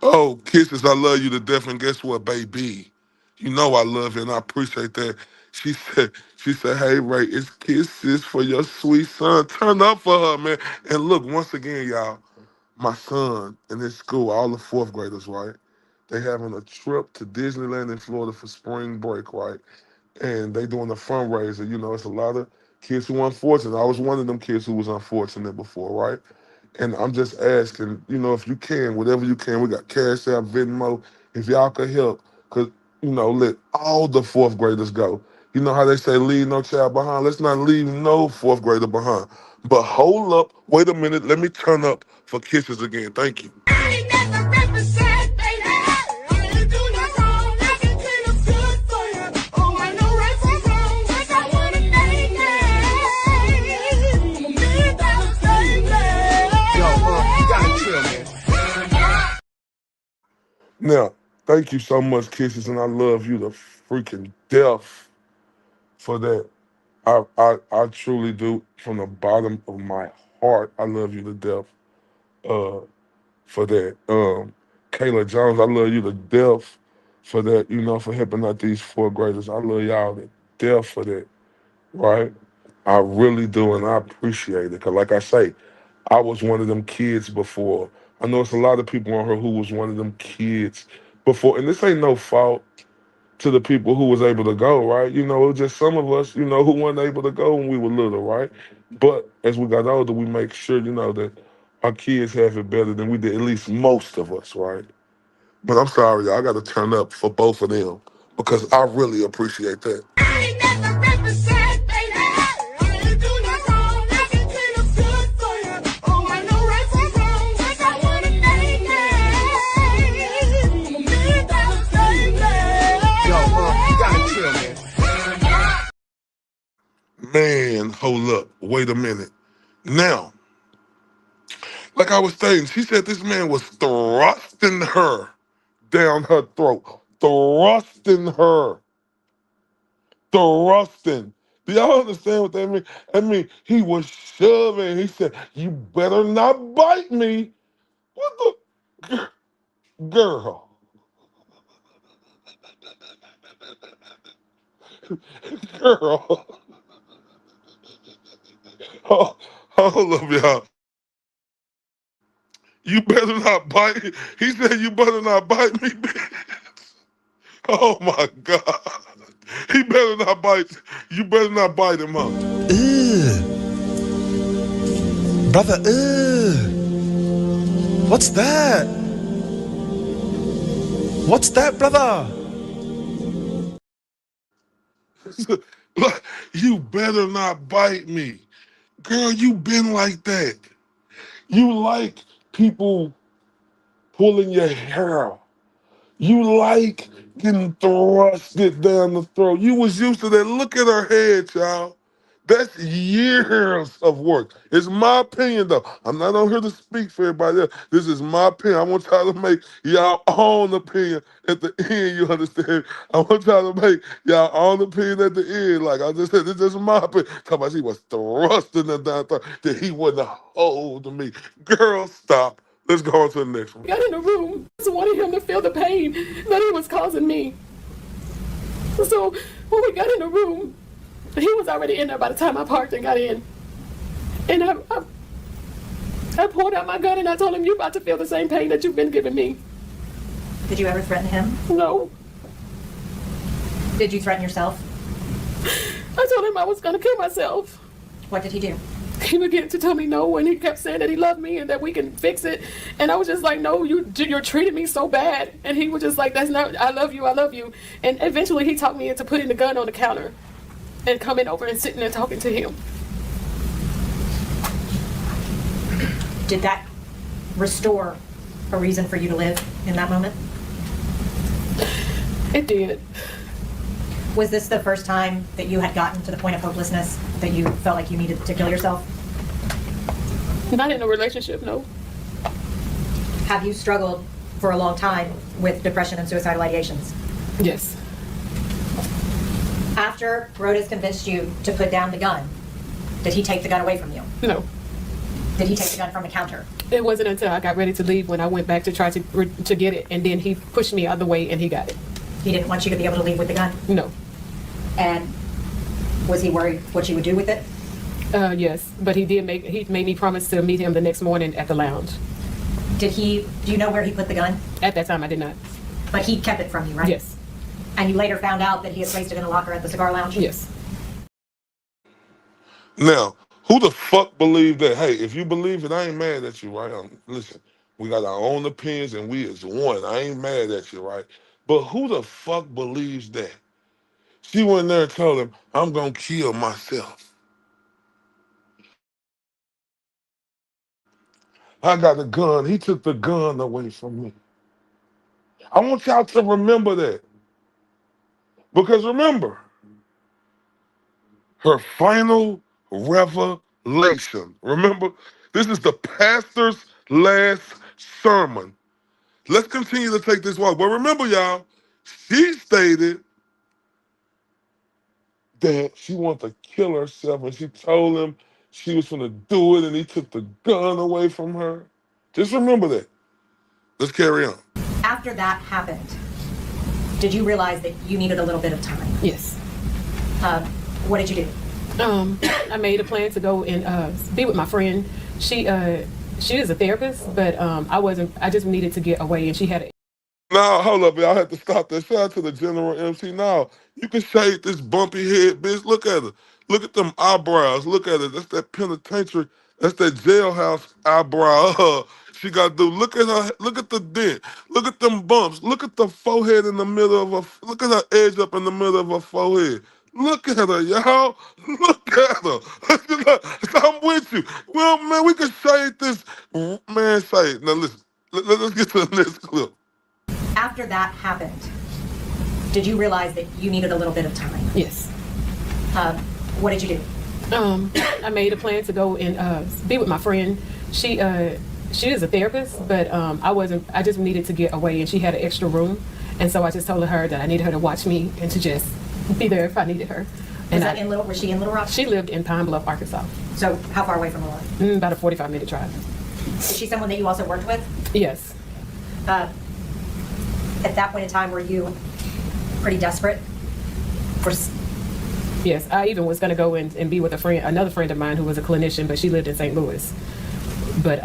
Oh, kisses, I love you to death, and guess what, baby? You know I love you, and I appreciate that. She said, hey, Ray, it's kisses for your sweet son. Turn up for her, man. And look, once again, y'all, my son in his school, all the fourth graders, right? They having a trip to Disneyland in Florida for spring break, right? And they doing a fundraiser. You know, it's a lot of kids who are unfortunate. I was one of them kids who was unfortunate before, right? And I'm just asking, you know, if you can, whatever you can, we got Cash App, Venmo, if y'all could help, because, you know, let all the fourth graders go. You know how they say leave no child behind? Let's not leave no fourth grader behind. But hold up, wait a minute, let me turn up for kisses again. Thank you. Now, thank you so much, Kisses, and I love you to freaking death for that. I truly do, from the bottom of my heart, I love you to death for that. Kayla Jones, I love you to death for that, you know, for helping out these fourth graders. I love y'all to death for that, right? I really do, and I appreciate it. Because like I say, I was one of them kids before. I know it's a lot of people on here who was one of them kids before. And this ain't no fault to the people who was able to go, right? You know, it was just some of us, you know, who weren't able to go when we were little, right? But as we got older, we make sure, you know, that our kids have it better than we did, at least most of us, right? But I'm sorry, y'all, I got to turn up for both of them because I really appreciate that. Man, hold up. Wait a minute. Now, like I was saying, she said this man was thrusting her down her throat. thrusting her. Thrusting. Do y'all understand what that means? I mean, he was shoving. He said, "You better not bite me." What the girl? Girl. Oh, hold up, y'all. You better not bite. He said, "You better not bite me, bitch." Oh my God. He better not bite. You better not bite him, huh? Brother, what's that? What's that, brother? Look, you better not bite me. Girl, you been like that. You like people pulling your hair out. You like getting thrusted down the throat. You was used to that. Look at her head, y'all. That's years of work. It's my opinion, though. I'm not on here to speak for everybody else. This is my opinion. I want y'all to make y'all own opinion at the end, you understand? I want y'all to make y'all own opinion at the end. Like I just said, this is my opinion. Talking about she was thrusting her down the throat, that he wasn't holding me. Girl, stop. Let's go on to the next one. Got in the room, just wanted him to feel the pain that he was causing me. So when we got in the room, he was already in there by the time I parked and got in. And I pulled out my gun and I told him, "You're about to feel the same pain that you've been giving me." Did you ever threaten him? No. Did you threaten yourself? I told him I was going to kill myself. What did he do? He began to tell me no, and he kept saying that he loved me and that we can fix it. And I was just like, "No, you're treating me so bad." And he was just like, "That's not, I love you, I love you." And eventually he talked me into putting the gun on the counter and coming over and sitting there talking to him. Did that restore a reason for you to live in that moment? It did. Was this the first time that you had gotten to the point of hopelessness, that you felt like you needed to kill yourself? Not in a relationship, no. Have you struggled for a long time with depression and suicidal ideations? Yes. After Brodus convinced you to put down the gun, did he take the gun away from you? No. Did he take the gun from the counter? It wasn't until I got ready to leave when I went back to try to get it, and then he pushed me out of the way and he got it. He didn't want you to be able to leave with the gun? No. And was he worried what you would do with it? Yes, but he made me promise to meet him the next morning at the lounge. Do you know where he put the gun? At that time, I did not. But he kept it from you, right? Yes. And you later found out that he had placed it in a locker at the cigar lounge? Yes. Now, who the fuck believed that? Hey, if you believe it, I ain't mad at you, right? Listen, we got our own opinions and we is one. I ain't mad at you, right? But who the fuck believes that? She went there and told him, "I'm gonna kill myself. I got a gun. He took the gun away from me." I want y'all to remember that. Because remember, her final revelation. Remember, this is the pastor's last sermon. Let's continue to take this walk. But remember, y'all, she stated that she wanted to kill herself, and she told him she was going to do it, and he took the gun away from her. Just remember that. Let's carry on. After that happened, did you realize that you needed a little bit of time? Yes. What did you do? I made a plan to go and be with my friend. She is a therapist, but I just needed to get away, and she had a... Now, hold up, y'all. I had to stop that. Shout out to the general MC. Now, you can shave this bumpy head, bitch. Look at her. Look at them eyebrows. Look at it. That's that penitentiary. That's that jailhouse eyebrow. She got to do. Look at her. Look at the dent. Look at them bumps. Look at the forehead in the middle of her. Look at her edge up in the middle of her forehead. Look at her, y'all. Look at her. I'm with you. Well, man, we can shade this. Man, say it. Now, listen. Let's get to the next clip. After that happened, did you realize that you needed a little bit of time? Yes. What did you do? I made a plan to go and be with my friend. She is a therapist, but I just needed to get away, and she had an extra room. And so I just told her that I needed her to watch me and to just be there if I needed her. And Was she in Little Rock? She lived in Pine Bluff, Arkansas. So how far away from Little Rock? About a 45-minute drive. Is she someone that you also worked with? Yes. At that point in time, were you pretty desperate? Yes, I even was going to go and be with another friend of mine who was a clinician, but she lived in St. Louis. But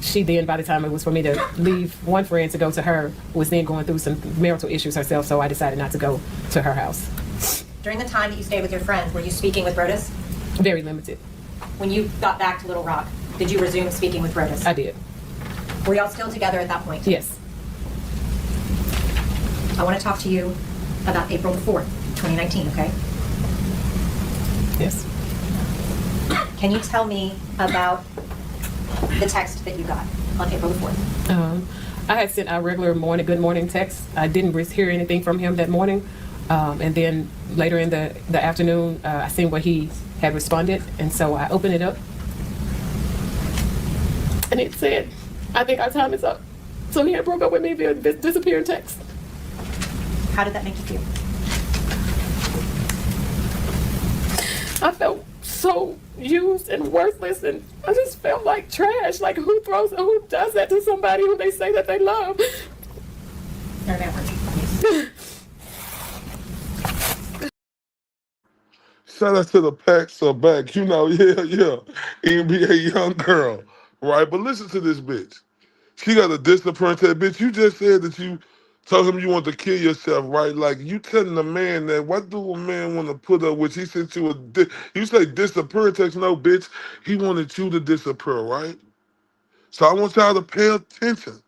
she then, by the time it was for me to leave one friend to go to her, was then going through some marital issues herself, so I decided not to go to her house. During the time that you stayed with your friend, were you speaking with Brodus? Very limited. When you got back to Little Rock, did you resume speaking with Brodus? I did. Were y'all still together at that point? Yes. I want to talk to you about April the 4th, 2019, okay? Yes. Can you tell me about the text that you got on April the 4th? I had sent a regular good morning text. I didn't hear anything from him that morning. And then later in the afternoon, I seen what he had responded. And so I opened it up. And it said, I think our time is up. So he had broke up with me via disappearing text. How did that make you feel? I felt so used and worthless, and I just felt like trash. Like, who does that to somebody who they say that they love? Shout out to the packs are back. You know, yeah. NBA young girl, right? But listen to this bitch. She got a discipline to that bitch. You just said that you told him you want to kill yourself, right? Like, you telling the man that, what do a man want to put up with? He sent you you say disappear text. No, bitch. He wanted you to disappear, right? So I want y'all to pay attention.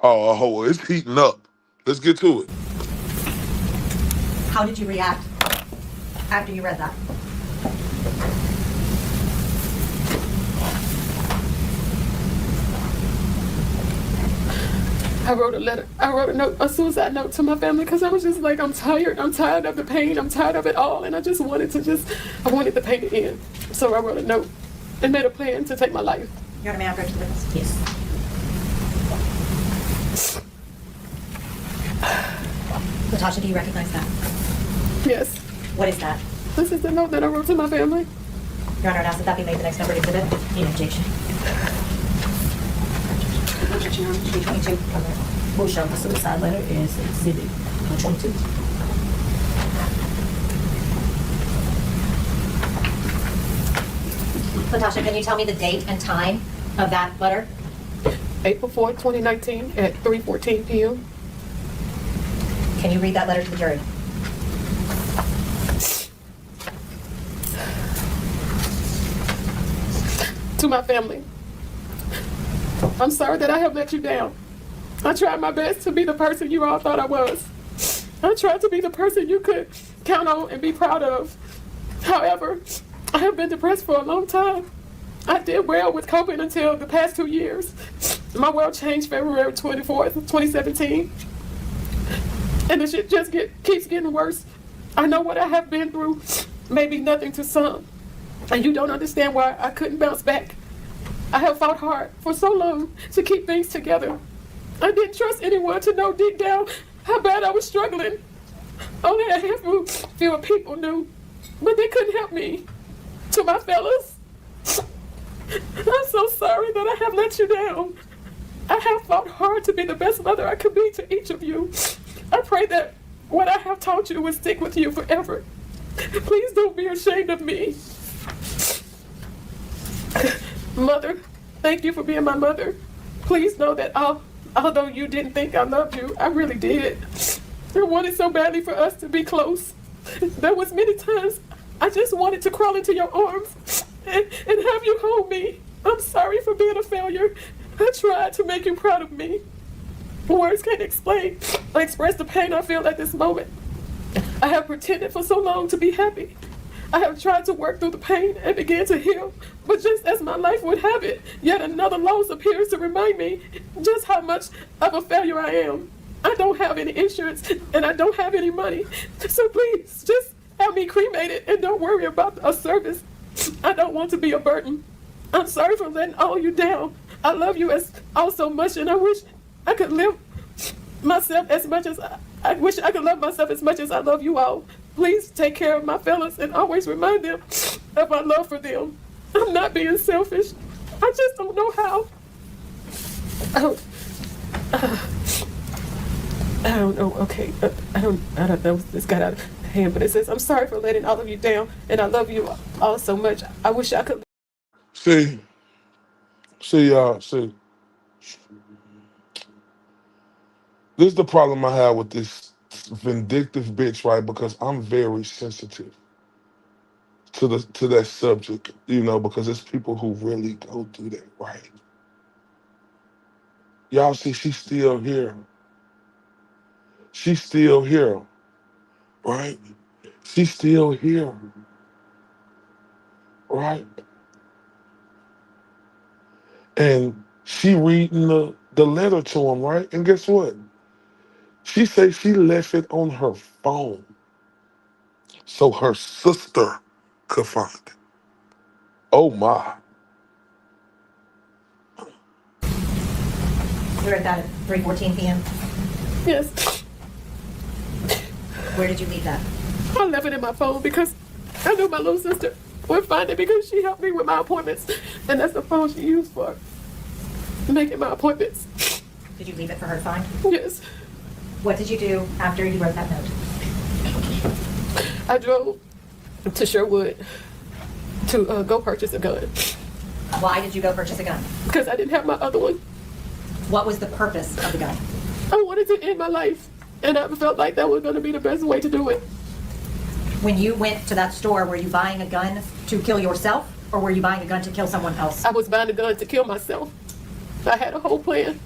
Oh, it's heating up. Let's get to it. How did you react after you read that? I wrote a letter. I wrote a suicide note to my family because I was just like, I'm tired. I'm tired of the pain. I'm tired of it all. And I just wanted I wanted the pain to end. So I wrote a note and made a plan to take my life. You're an American witness? Yes. Natasha, do you recognize that? Yes. What is that? This is the note that I wrote to my family. Your Honor, I ask that that be made the next numbered exhibit. In objection. 322. We'll show the suicide letter as exhibit 22. Natasha, can you tell me the date and time of that letter? April 4th, 2019 at 3:14 p.m. Can you read that letter to the jury? To my family, I'm sorry that I have let you down. I tried my best to be the person you all thought I was. I tried to be the person you could count on and be proud of. However, I have been depressed for a long time. I did well with coping until the past 2 years. My world changed February 24th, 2017. And the shit just keeps getting worse. I know what I have been through, maybe nothing to some. And you don't understand why I couldn't bounce back. I have fought hard for so long to keep things together. I didn't trust anyone to know deep down how bad I was struggling. Only a few people knew, but they couldn't help me. To my fellas, I'm so sorry that I have let you down. I have fought hard to be the best mother I could be to each of you. I pray that what I have taught you will stick with you forever. Please don't be ashamed of me. Mother, thank you for being my mother. Please know that although you didn't think I loved you, I really did. I wanted so badly for us to be close. There was many times I just wanted to crawl into your arms and have you hold me. I'm sorry for being a failure. I tried to make you proud of me. Words can't express the pain I feel at this moment. I have pretended for so long to be happy. I have tried to work through the pain and begin to heal, but just as my life would have it, yet another loss appears to remind me just how much of a failure I am. I don't have any insurance and I don't have any money, so please just have me cremated and don't worry about a service. I don't want to be a burden. I'm sorry for letting all you down. I love you all so much, and I wish I could live myself as much as I wish I could love myself as much as I love you all. Please take care of my fellas and always remind them of my love for them. I'm not being selfish. I just don't know how. I don't know. Okay, I don't know. This got out of hand, but it says, "I'm sorry for letting all of you down, and I love you all so much. I wish I could." See, y'all, see. This is the problem I have with this vindictive bitch, right? Because I'm very sensitive to that subject, you know, because it's people who really go through that, right? Y'all see, she's still here. She's still here, right? She's still here, right? And she reading the letter to him, right? And guess what? She says she left it on her phone so her sister could find it. Oh my. You read that at 3:14 p.m.? Yes. Where did you leave that? I left it in my phone because I knew my little sister would find it because she helped me with my appointments, and that's the phone she used for making my appointments. Did you leave it for her to find? Yes. What did you do after you wrote that note? I drove to Sherwood to go purchase a gun. Why did you go purchase a gun? Because I didn't have my other one. What was the purpose of the gun? I wanted to end my life, and I felt like that was going to be the best way to do it. When you went to that store, were you buying a gun to kill yourself, or were you buying a gun to kill someone else? I was buying a gun to kill myself. I had a whole plan.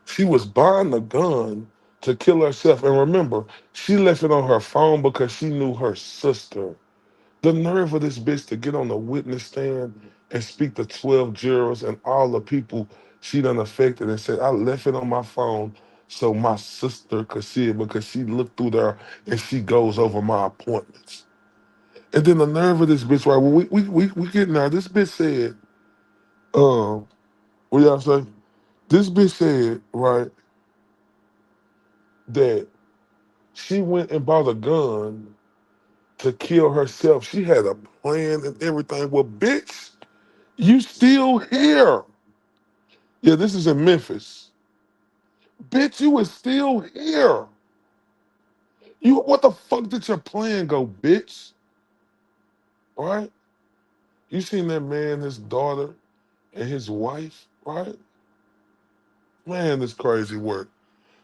She was buying a gun to kill herself. And remember, she left it on her phone because she knew her sister. The nerve of this bitch to get on the witness stand and speak to 12 jurors and all the people she done affected and said, I left it on my phone so my sister could see it because she looked through there and she goes over my appointments. And then the nerve of this bitch, right? Well, we getting there. This bitch said, what y'all say? This bitch said, right, that she went and bought a gun to kill herself. She had a plan and everything. Well, bitch, you still here. Yeah, this is in Memphis. Bitch, you was still here. What the fuck did your plan go, bitch? Right? You seen that man, his daughter, and his wife, right? Man, this crazy work.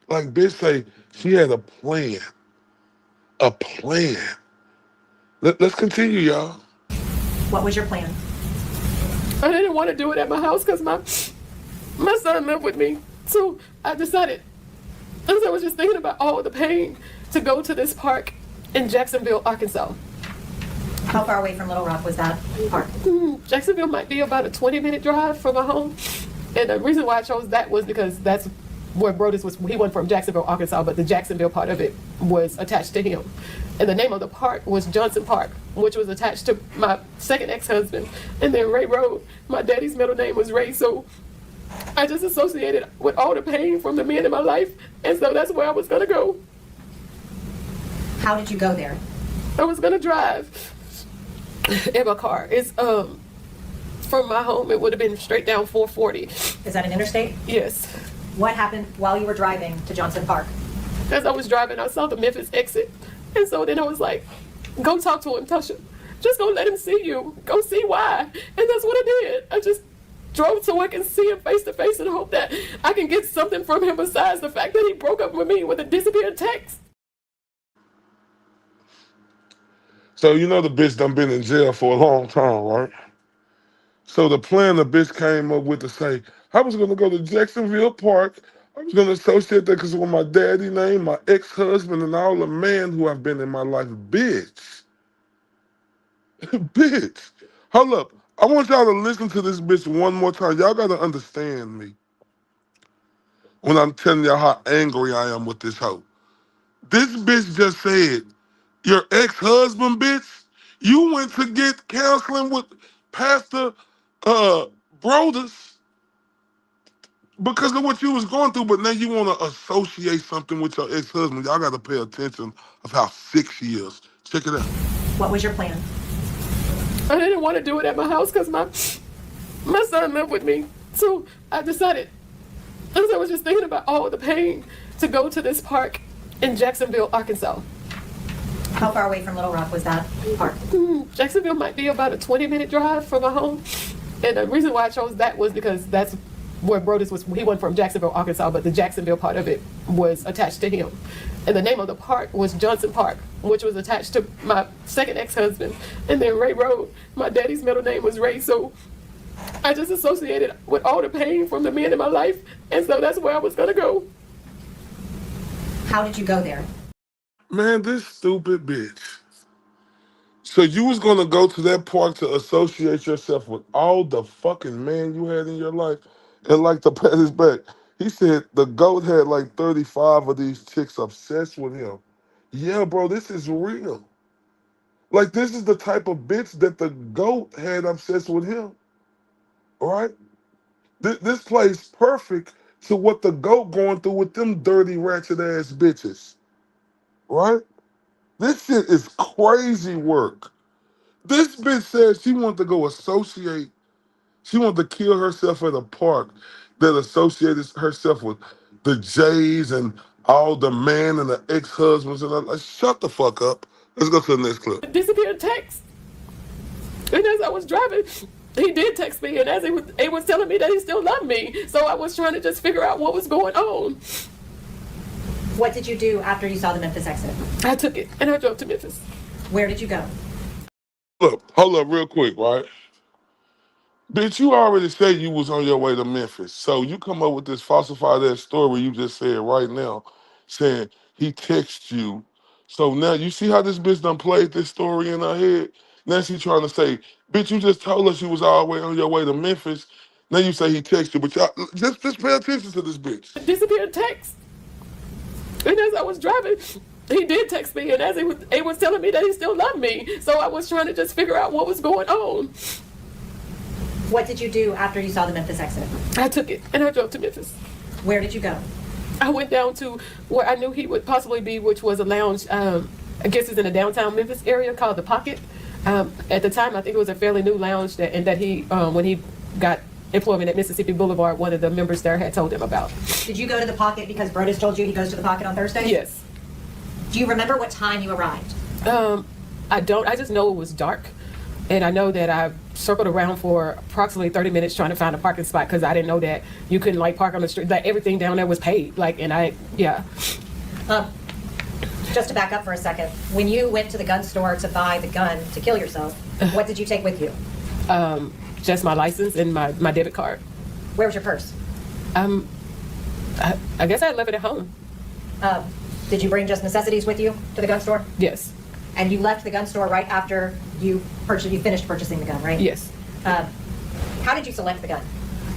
Like, bitch say she had a plan. A plan. Let's continue, y'all. What was your plan? I didn't want to do it at my house because my son lived with me. So I decided, as I was just thinking about all the pain, to go to this park in Jacksonville, Arkansas. How far away from Little Rock was that park? Jacksonville might be about a 20-minute drive from my home. And the reason why I chose that was because that's where Brodus was. He went from Jacksonville, Arkansas, but the Jacksonville part of it was attached to him. And the name of the park was Johnson Park, which was attached to my second ex-husband. And then Ray Road, my daddy's middle name was Ray. So I just associated with all the pain from the men in my life. And so that's where I was going to go. How did you go there? I was going to drive in my car. It's from my home, it would have been straight down 440. Is that an interstate? Yes. What happened while you were driving to Johnson Park? As I was driving, I saw the Memphis exit. And so then I was like, go talk to him, Tasha. Just go let him see you. Go see why. And that's what I did. I just drove so I can see him face to face and hope that I can get something from him besides the fact that he broke up with me with a disappeared text. So you know the bitch done been in jail for a long time, right? So the plan the bitch came up with to say, I was going to go to Jacksonville Park. I was going to associate that because of my daddy name, my ex-husband, and all the men who have been in my life. Bitch. Bitch. Hold up. I want y'all to listen to this bitch one more time. Y'all got to understand me when I'm telling y'all how angry I am with this hoe. This bitch just said, your ex-husband, bitch, you went to get counseling with Pastor Brodus. Because of what you was going through, but now you want to associate something with your ex-husband. Y'all got to pay attention of how sick she is. Check it out. What was your plan? I didn't want to do it at my house because my son lived with me. So I decided, as I was just thinking about all the pain, to go to this park in Jacksonville, Arkansas. How far away from Little Rock was that park? Jacksonville might be about a 20-minute drive from my home. And the reason why I chose that was because that's where Brodus was. He wasn't from Jacksonville, Arkansas, but the Jacksonville part of it was attached to him. And the name of the park was Johnson Park, which was attached to my second ex-husband. And then Ray Road, my daddy's middle name was Ray. So I just associated with all the pain from the men in my life. And so that's where I was going to go. How did you go there? Man, this stupid bitch. So you was going to go to that park to associate yourself with all the fucking men you had in your life? And like to pat his back, he said the GOAT had like 35 of these chicks obsessed with him. Yeah, bro, this is real. Like, this is the type of bitch that the GOAT had obsessed with him. All right? This plays perfect to what the GOAT going through with them dirty, ratchet-ass bitches. Right? This shit is crazy work. This bitch said she wanted to go associate. She wanted to kill herself at a park that associated herself with the Jays and all the men and the ex-husbands. And I'm like, shut the fuck up. Let's go to the next clip. Disappeared text. And as I was driving, he did text me, and as he was telling me that he still loved me. So I was trying to just figure out what was going on. What did you do after you saw the Memphis exit? I took it, and I drove to Memphis. Where did you go? Look, hold up real quick, right? Bitch, you already said you was on your way to Memphis. So you come up with this falsified ass story you just said right now, saying he texted you. So now you see how this bitch done played this story in her head? Now she trying to say, bitch, you just told us you was all the way on your way to Memphis. Now you say he texted you, but y'all just pay attention to this bitch. Disappeared text. And as I was driving, he did text me, and as he was telling me that he still loved me. So I was trying to just figure out what was going on. What did you do after you saw the Memphis exit? I took it, and I drove to Memphis. Where did you go? I went down to where I knew he would possibly be, which was a lounge, I guess it's in the downtown Memphis area called The Pocket. At the time, I think it was a fairly new lounge that he, when he got employment at Mississippi Boulevard, one of the members there had told him about. Did you go to The Pocket because Brodus told you he goes to The Pocket on Thursday? Yes. Do you remember what time you arrived? I don't. I just know it was dark. And I know that I circled around for approximately 30 minutes trying to find a parking spot because I didn't know that you couldn't like park on the street. Like everything down there was paid. Like, and yeah. Just to back up for a second, when you went to the gun store to buy the gun to kill yourself, what did you take with you? Just my license and my debit card. Where was your purse? I guess I left it at home. Did you bring just necessities with you to the gun store? Yes. And you left the gun store right after you finished purchasing the gun, right? Yes. How did you select the gun?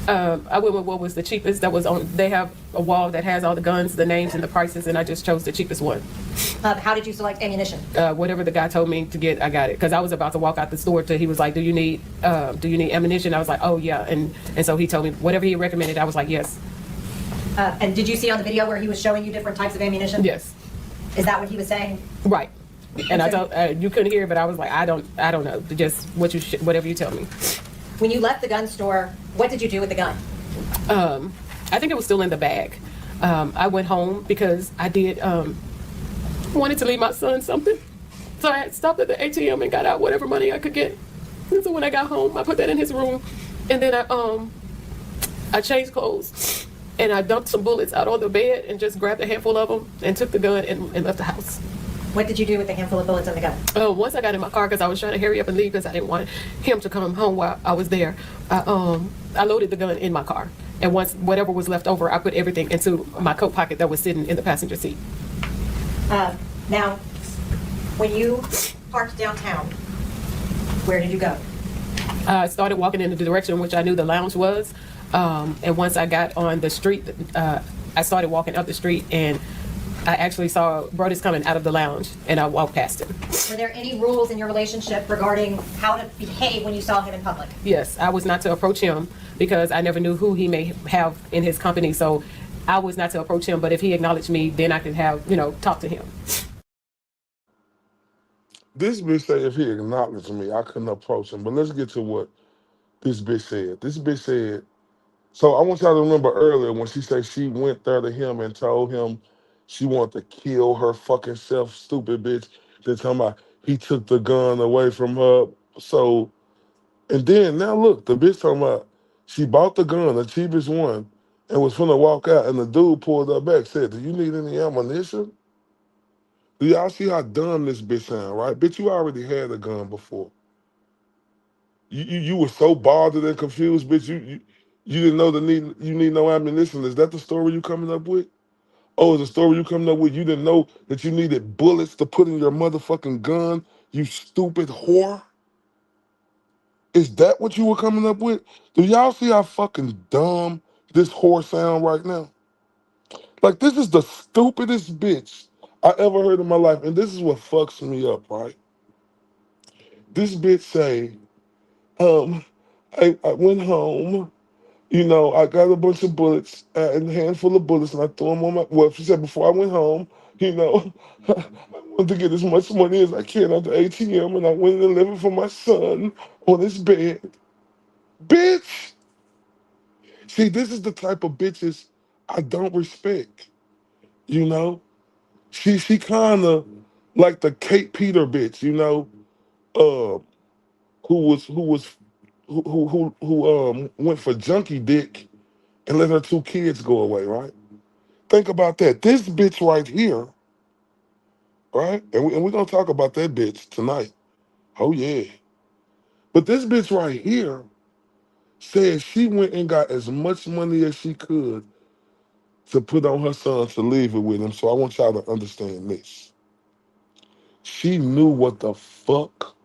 I went with what was the cheapest that was on. They have a wall that has all the guns, the names, and the prices, and I just chose the cheapest one. How did you select ammunition? Whatever the guy told me to get, I got it. Because I was about to walk out the store till he was like, do you need ammunition? I was like, oh yeah. And so he told me whatever he recommended, I was like, yes. And did you see on the video where he was showing you different types of ammunition? Yes. Is that what he was saying? Right. And I told you couldn't hear, but I was like, I don't know. Just whatever you tell me. When you left the gun store, what did you do with the gun? I think it was still in the bag. I went home because I did wanted to leave my son something. So I had stopped at the ATM and got out whatever money I could get. And so when I got home, I put that in his room, and then I changed clothes and I dumped some bullets out on the bed and just grabbed a handful of them and took the gun and left the house. What did you do with the handful of bullets in the gun? Once I got in my car, because I was trying to hurry up and leave because I didn't want him to come home while I was there, I loaded the gun in my car. And once whatever was left over, I put everything into my coat pocket that was sitting in the passenger seat. Now, when you parked downtown, where did you go? I started walking in the direction in which I knew the lounge was. And once I got on the street, I started walking up the street, and I actually saw Brodus coming out of the lounge, and I walked past him. Were there any rules in your relationship regarding how to behave when you saw him in public? Yes, I was not to approach him because I never knew who he may have in his company. So I was not to approach him, but if he acknowledged me, then I could have, talk to him. This bitch say if he acknowledged me, I couldn't approach him. But let's get to what this bitch said. This bitch said, so I want y'all to remember earlier when she said she went there to him and told him she wanted to kill her fucking self, stupid bitch. Then talking about he took the gun away from her. So, and then now look, the bitch talking about she bought the gun, the cheapest one, and was finna walk out, and the dude pulled her back, said, do you need any ammunition? Do y'all see how dumb this bitch sound, right? Bitch, you already had a gun before. You were so bothered and confused, bitch. You didn't know you need no ammunition. Is that the story you coming up with? Oh, is the story you coming up with? You didn't know that you needed bullets to put in your motherfucking gun, you stupid whore? Is that what you were coming up with? Do y'all see how fucking dumb this whore sound right now? Like, this is the stupidest bitch I ever heard in my life, and this is what fucks me up, right? This bitch say, I went home, I got a bunch of bullets, and a handful of bullets, and I threw them on my, well, she said before I went home, I wanted to get as much money as I can out the ATM, and I went and delivered for my son on his bed. Bitch! See, this is the type of bitches I don't respect, She kind of like the Kate Peter bitch, uh, who went for junkie dick and let her 2 kids go away, right? Think about that. This bitch right here, right? And we're gonna talk about that bitch tonight. Oh yeah. But this bitch right here said she went and got as much money as she could to put on her son to leave it with him. So I want y'all to understand this. She knew what the fuck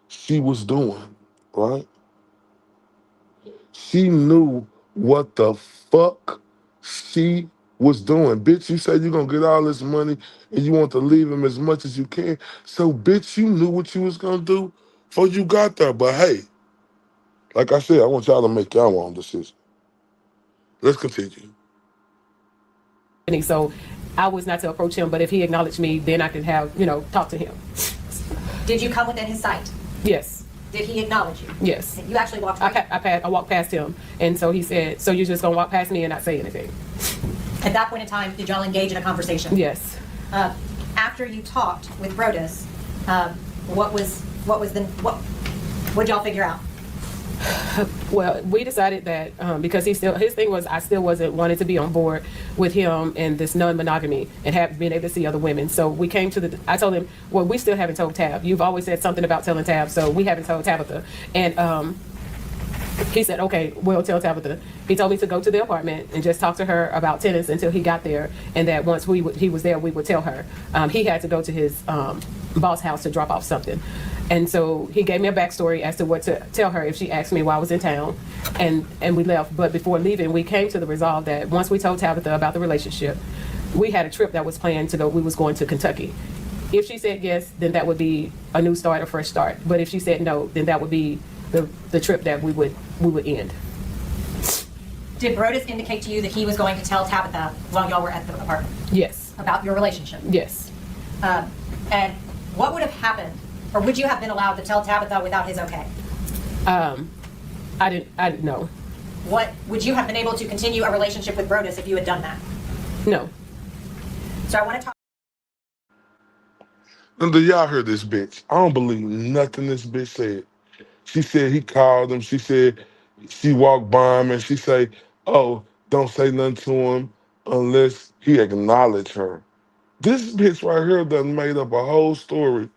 she was doing, right? She knew what the fuck she was doing. Bitch, you said you're gonna get all this money and you want to leave him as much as you can. So, bitch, you knew what you was gonna do before you got there. But hey, like I said, I want y'all to make y'all own decision. Let's continue. So I was not to approach him, but if he acknowledged me, then I could have, talk to him. Did you come within his sight? Yes. Did he acknowledge you? Yes. You actually walked away? I walked past him, and so he said, so you're just going to walk past me and not say anything? At that point in time, did y'all engage in a conversation? Yes. After you talked with Brodus, what did y'all figure out? Well, we decided that because his thing was I still wasn't wanting to be on board with him and this non-monogamy and have been able to see other women. So we came to I told him, well, we still haven't told Tab. You've always said something about telling Tab, so we haven't told Tabitha. And he said, okay, we'll tell Tabitha. He told me to go to the apartment and just talk to her about tenants until he got there, and that once he was there, we would tell her. He had to go to his boss house to drop off something. And so he gave me a backstory as to what to tell her if she asked me while I was in town, and we left. But before leaving, we came to the resolve that once we told Tabitha about the relationship, we had a trip that was planned to go. We was going to Kentucky. If she said yes, then that would be a new start, a fresh start. But if she said no, then that would be the trip that we would end. Did Brodus indicate to you that he was going to tell Tabitha while y'all were at the apartment? Yes. About your relationship? Yes. And what would have happened, or would you have been allowed to tell Tabitha without his okay? I didn't know. What would you have been able to continue a relationship with Brodus if you had done that? No. So I want to talk. And do y'all hear this bitch? I don't believe nothing this bitch said. She said he called him. She said she walked by him and she say, oh, don't say nothing to him unless he acknowledge her. This bitch right here done made up a whole story.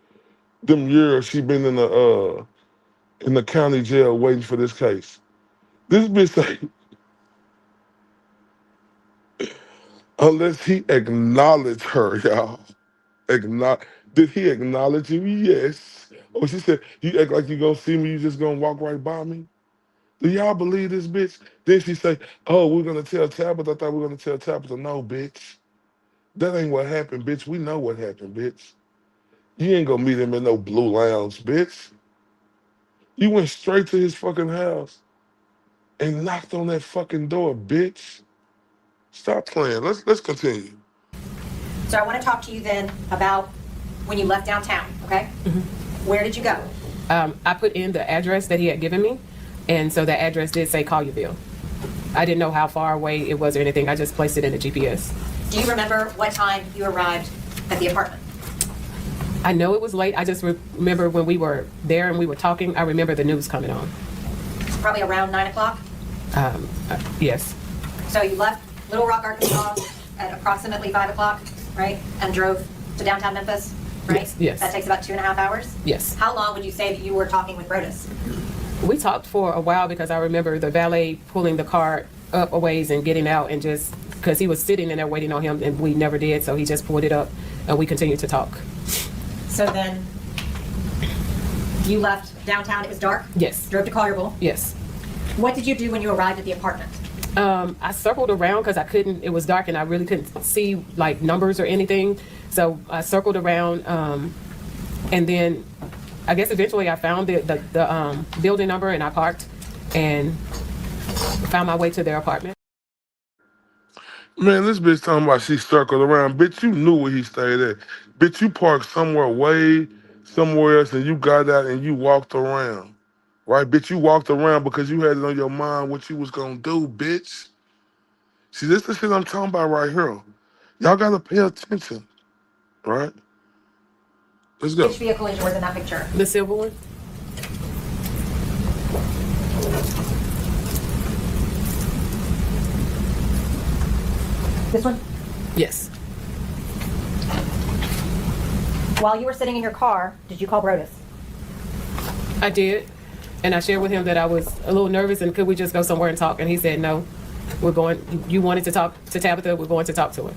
Them years she been in the county jail waiting for this case. This bitch say, unless he acknowledge her, y'all. Did he acknowledge you? Yes. Oh, she said, you act like you gonna see me, you just gonna walk right by me? Do y'all believe this bitch? Then she say, oh, we're gonna tell Tabitha. I thought we were gonna tell Tabitha. No, bitch. That ain't what happened, bitch. We know what happened, bitch. You ain't gonna meet him in no Blue Lounge, bitch. You went straight to his fucking house and knocked on that fucking door, bitch. Stop playing. Let's continue. So I want to talk to you then about when you left downtown, okay? Where did you go? I put in the address that he had given me, and so that address did say Collierville. I didn't know how far away it was or anything. I just placed it in the GPS. Do you remember what time you arrived at the apartment? I know it was late. I just remember when we were there and we were talking, I remember the news coming on. Probably around 9 o'clock? Yes. So you left Little Rock, Arkansas at approximately 5 o'clock, right? And drove to downtown Memphis, right? Yes. That takes about 2.5 hours? Yes. How long would you say that you were talking with Brodus? We talked for a while because I remember the valet pulling the car up a ways and getting out, and just because he was sitting in there waiting on him and we never did, so he just pulled it up and we continued to talk. So then you left downtown, it was dark? Yes. Drove to Collierville? Yes. What did you do when you arrived at the apartment? I circled around because it was dark and I really couldn't see like numbers or anything. So I circled around, and then I guess eventually I found the building number and I parked and found my way to their apartment. Man, this bitch talking about she circled around. Bitch, you knew where he stayed at. Bitch, you parked somewhere else and you got out and you walked around. Right, bitch, you walked around because you had it on your mind what you was gonna do, bitch. See, this the shit I'm talking about right here. Y'all gotta pay attention, right? Let's go. Which vehicle is yours in that picture? The silver one. This one? Yes. While you were sitting in your car, did you call Brodus? I did. And I shared with him that I was a little nervous and could we just go somewhere and talk? And he said, no, you wanted to talk to Tabitha, we're going to talk to her.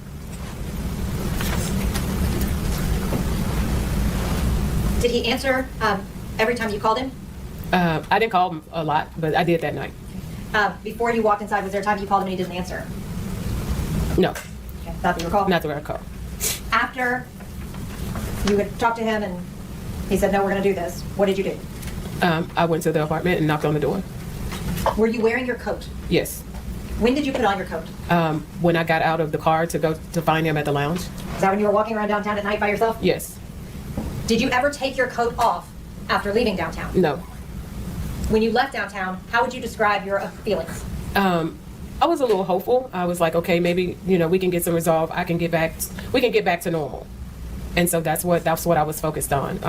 Did he answer every time you called him? I didn't call him a lot, but I did that night. Before you walked inside, was there a time you called him and he didn't answer? No. Okay. Not that you recall? Not that I recall. After you had talked to him and he said, no, we're going to do this, what did you do? I went to the apartment and knocked on the door. Were you wearing your coat? Yes. When did you put on your coat? When I got out of the car to go to find him at the lounge. Is that when you were walking around downtown at night by yourself? Yes. Did you ever take your coat off after leaving downtown? No. When you left downtown, how would you describe your feelings? I was a little hopeful. I was like, okay, maybe, we can get some resolve. We can get back to normal. And so that's what I was focused on.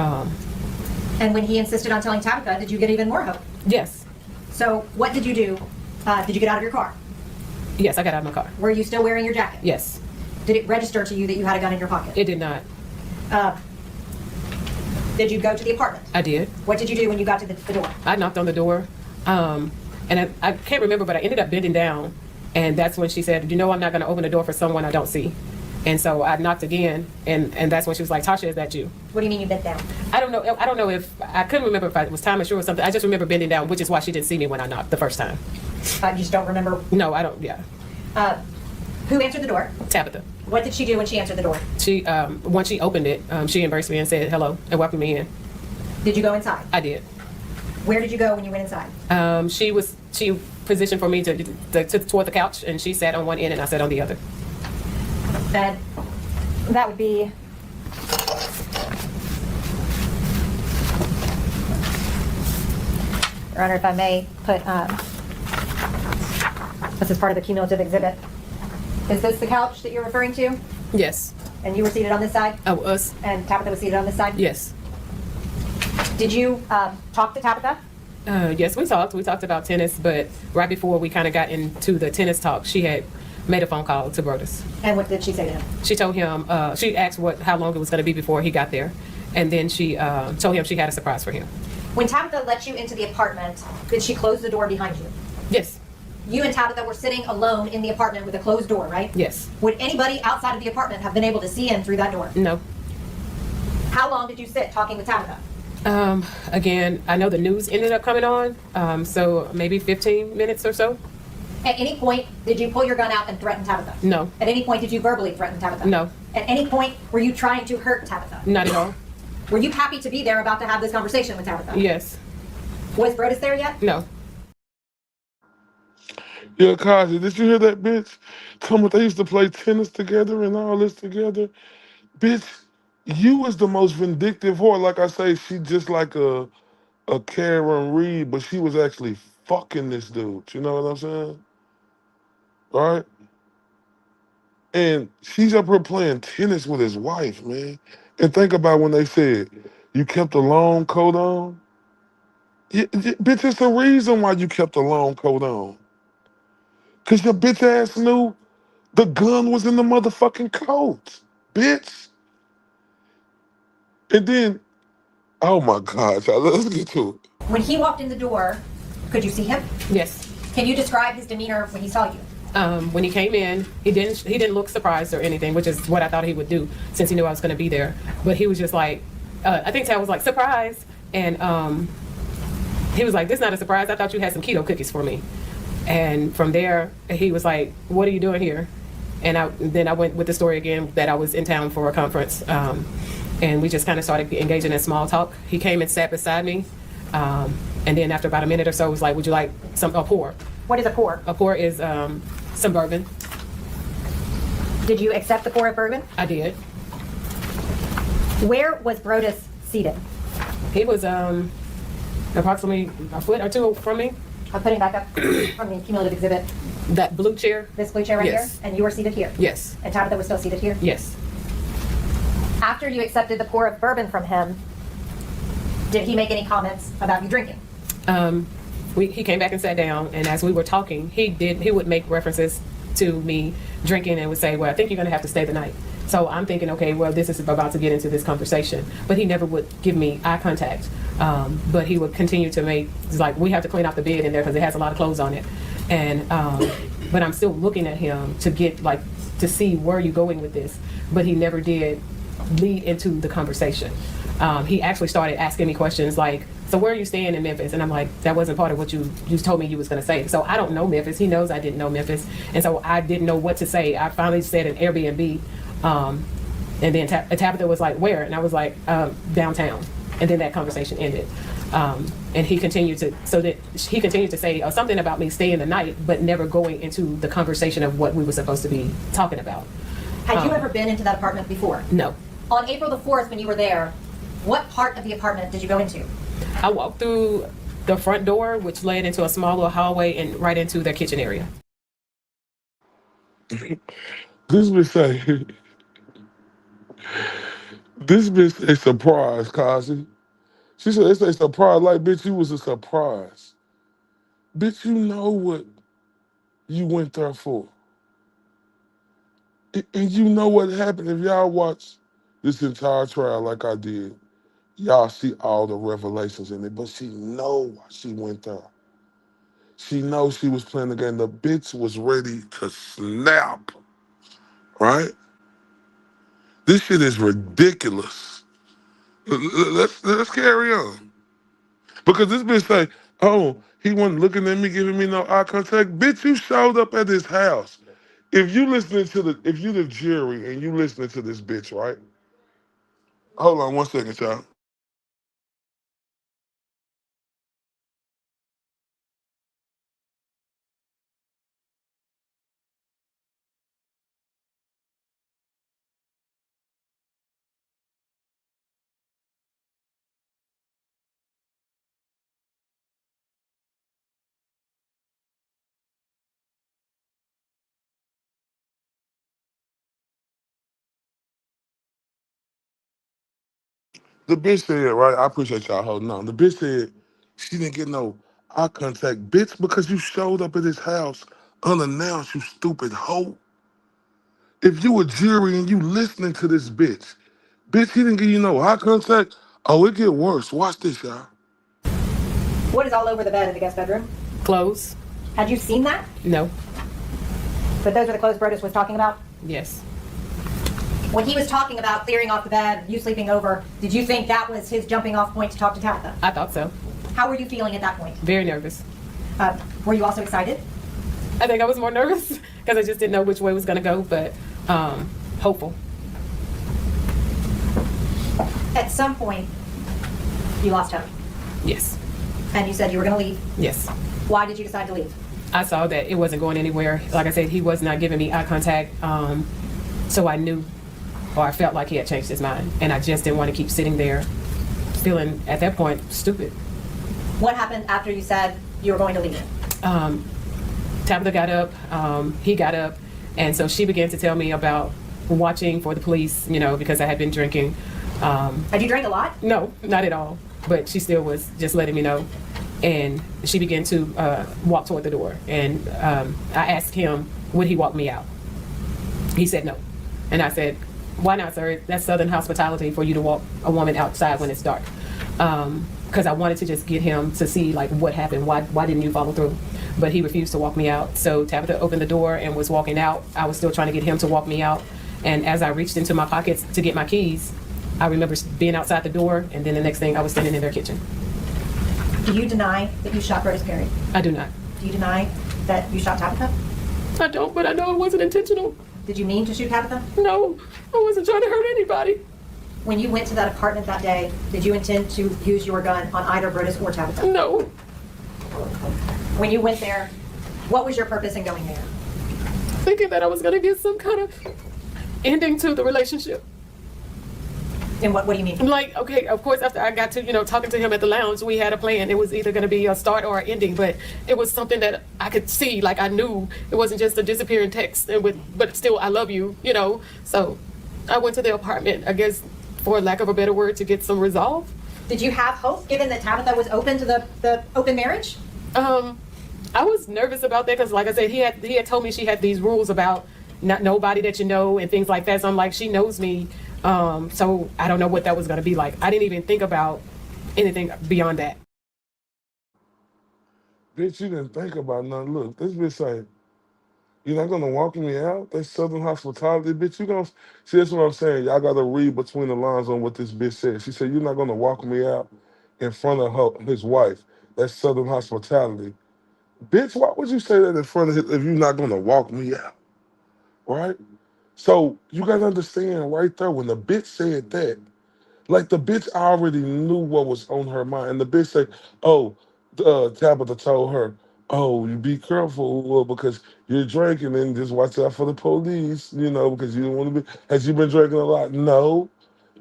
And when he insisted on telling Tabitha, did you get even more hope? Yes. So what did you do? Did you get out of your car? Yes, I got out of my car. Were you still wearing your jacket? Yes. Did it register to you that you had a gun in your pocket? It did not. Did you go to the apartment? I did. What did you do when you got to the door? I knocked on the door. And I can't remember, but I ended up bending down. And that's when she said, I'm not going to open the door for someone I don't see. And so I knocked again, and that's when she was like, Tasha, is that you? What do you mean you bent down? I don't know if, I couldn't remember if it was time or something. I just remember bending down, which is why she didn't see me when I knocked the first time. You just don't remember? No, I don't, yeah. Who answered the door? Tabitha. What did she do when she answered the door? She, once she opened it, she embraced me and said hello and welcomed me in. Did you go inside? I did. Where did you go when you went inside? She positioned for me toward the couch, and she sat on one end and I sat on the other. That would be Your Honor, if I may put this is part of the cumulative exhibit. Is this the couch that you're referring to? Yes. And you were seated on this side? I was. And Tabitha was seated on this side? Yes. Did you talk to Tabitha? Yes, we talked. We talked about tennis, but right before we kind of got into the tennis talk, she had made a phone call to Brodus. And what did she say to him? She told him, she asked how long it was going to be before he got there. And then she told him she had a surprise for him. When Tabitha let you into the apartment, did she close the door behind you? Yes. You and Tabitha were sitting alone in the apartment with a closed door, right? Yes. Would anybody outside of the apartment have been able to see in through that door? No. How long did you sit talking with Tabitha? Again, I know the news ended up coming on, so maybe 15 minutes or so. At any point, did you pull your gun out and threaten Tabitha? No. At any point, did you verbally threaten Tabitha? No. At any point, were you trying to hurt Tabitha? Not at all. Were you happy to be there about to have this conversation with Tabitha? Yes. Was Brodus there yet? No. Yeah, Kazi, did you hear that bitch? Tell me they used to play tennis together and all this together. Bitch, you was the most vindictive whore. Like I say, she just like a Karen Reed, but she was actually fucking this dude. You know what I'm saying? Right? And she's up here playing tennis with his wife, man. And think about when they said, you kept a long coat on. Bitch, it's the reason why you kept a long coat on. Because your bitch ass knew the gun was in the motherfucking coat, bitch. And then, oh my God, y'all, let's get to it. When he walked in the door, could you see him? Yes. Can you describe his demeanor when he saw you? When he came in, he didn't look surprised or anything, which is what I thought he would do since he knew I was going to be there. But he was just like, I think Tad was like, surprise. And he was like, this is not a surprise. I thought you had some keto cookies for me. And from there, he was like, what are you doing here? And then I went with the story again that I was in town for a conference. And we just kind of started engaging in small talk. He came and sat beside me. And then after about a minute or so, was like, would you like a pour? What is a pour? A pour is some bourbon. Did you accept the pour of bourbon? I did. Where was Brodus seated? He was approximately a foot or two from me. I'm putting back up from the cumulative exhibit. That blue chair? This blue chair right Yes. here? And you were seated here? Yes. And Tabitha was still seated here? Yes. After you accepted the pour of bourbon from him, did he make any comments about you drinking? He came back and sat down, and as we were talking, he would make references to me drinking and would say, well, I think you're going to have to stay the night. So I'm thinking, okay, well, this is about to get into this conversation. But he never would give me eye contact. But he would continue to make, like, we have to clean out the bed in there because it has a lot of clothes on it. And, but I'm still looking at him to get, like, to see where you're going with this. But he never did lead into the conversation. He actually started asking me questions like, so where are you staying in Memphis? And I'm like, that wasn't part of what you told me you was going to say. So I don't know Memphis. He knows I didn't know Memphis. And so I didn't know what to say. I finally said an Airbnb. And then Tabitha was like, where? And I was like, downtown. And then that conversation ended. And he continued to say something about me staying the night, but never going into the conversation of what we were supposed to be talking about. Had you ever been into that apartment before? No. On April the 4th, when you were there, what part of the apartment did you go into? I walked through the front door, which led into a small little hallway and right into their kitchen area. This bitch say, this bitch a surprise, Kazi. She said, it's a surprise. Like, bitch, you was a surprise. Bitch, you know what you went there for. And you know what happened. If y'all watch this entire trial like I did, y'all see all the revelations in it. But she know why she went there. She knows she was playing the game. The bitch was ready to snap. Right? This shit is ridiculous. Let's carry on. Because this bitch say, oh, he wasn't looking at me, giving me no eye contact. Bitch, you showed up at his house. If you the jury and you listening to this bitch, right? Hold on 1 second, y'all. The bitch said, right, I appreciate y'all holding on. The bitch said she didn't get no eye contact. Bitch, because you showed up at his house unannounced, you stupid hoe. If you a jury and you listening to this bitch, he didn't give you no eye contact. Oh, it get worse. Watch this, y'all. What is all over the bed in the guest bedroom? Clothes. Had you seen that? No. But those are the clothes Brodus was talking about? Yes. When he was talking about clearing off the bed, you sleeping over, did you think that was his jumping off point to talk to Tabitha? I thought so. How were you feeling at that point? Very nervous. Were you also excited? I think I was more nervous because I just didn't know which way it was going to go, but hopeful. At some point, you lost hope. Yes. And you said you were going to leave. Yes. Why did you decide to leave? I saw that it wasn't going anywhere. Like I said, he was not giving me eye contact. So I knew, or I felt like he had changed his mind. And I just didn't want to keep sitting there feeling, at that point, stupid. What happened after you said you were going to leave? Tabitha got up, he got up, and so she began to tell me about watching for the police, you know, because I had been drinking. Had you drank a lot? No, not at all. But she still was just letting me know. And she began to walk toward the door. And I asked him, would he walk me out? He said no. And I said, why not, sir? That's Southern hospitality for you to walk a woman outside when it's dark. Because I wanted to just get him to see like what happened. Why didn't you follow through? But he refused to walk me out. So Tabitha opened the door and was walking out. I was still trying to get him to walk me out. And as I reached into my pockets to get my keys, I remember being outside the door, and then the next thing I was standing in their kitchen. Do you deny that you shot Brodus Perry? I do not. Do you deny that you shot Tabitha? I don't, but I know it wasn't intentional. Did you mean to shoot Tabitha? No, I wasn't trying to hurt anybody. When you went to that apartment that day, did you intend to use your gun on either Brodus or Tabitha? No. When you went there, what was your purpose in going there? Thinking that I was going to get some kind of ending to the relationship. And what do you mean? Like, okay, of course, after I got to, you know, talking to him at the lounge, we had a plan. It was either going to be a start or an ending, but it was something that I could see, like I knew it wasn't just a disappearing text, but still, I love you, you know. So I went to the apartment, I guess, for lack of a better word, to get some resolve. Did you have hope, given that Tabitha was open to the open marriage? I was nervous about that because, like I said, he had told me she had these rules about not nobody that you know and things like that. So I'm like, she knows me. So I don't know what that was going to be like. I didn't even think about anything beyond that. Bitch, you didn't think about nothing. Look, this bitch saying, you're not gonna walk me out? That's Southern hospitality, bitch. You gonna see? That's what I'm saying. Y'all gotta read between the lines on what this bitch said. She said, you're not gonna walk me out in front of his wife. That's Southern hospitality. Bitch, why would you say that in front of him if you're not gonna walk me out? Right? So you gotta understand right there, when the bitch said that, like the bitch already knew what was on her mind. And the bitch said, oh, Tabitha told her, oh, you be careful because you're drinking and just watch out for the police, you know, because you don't want to be, has you been drinking a lot? No.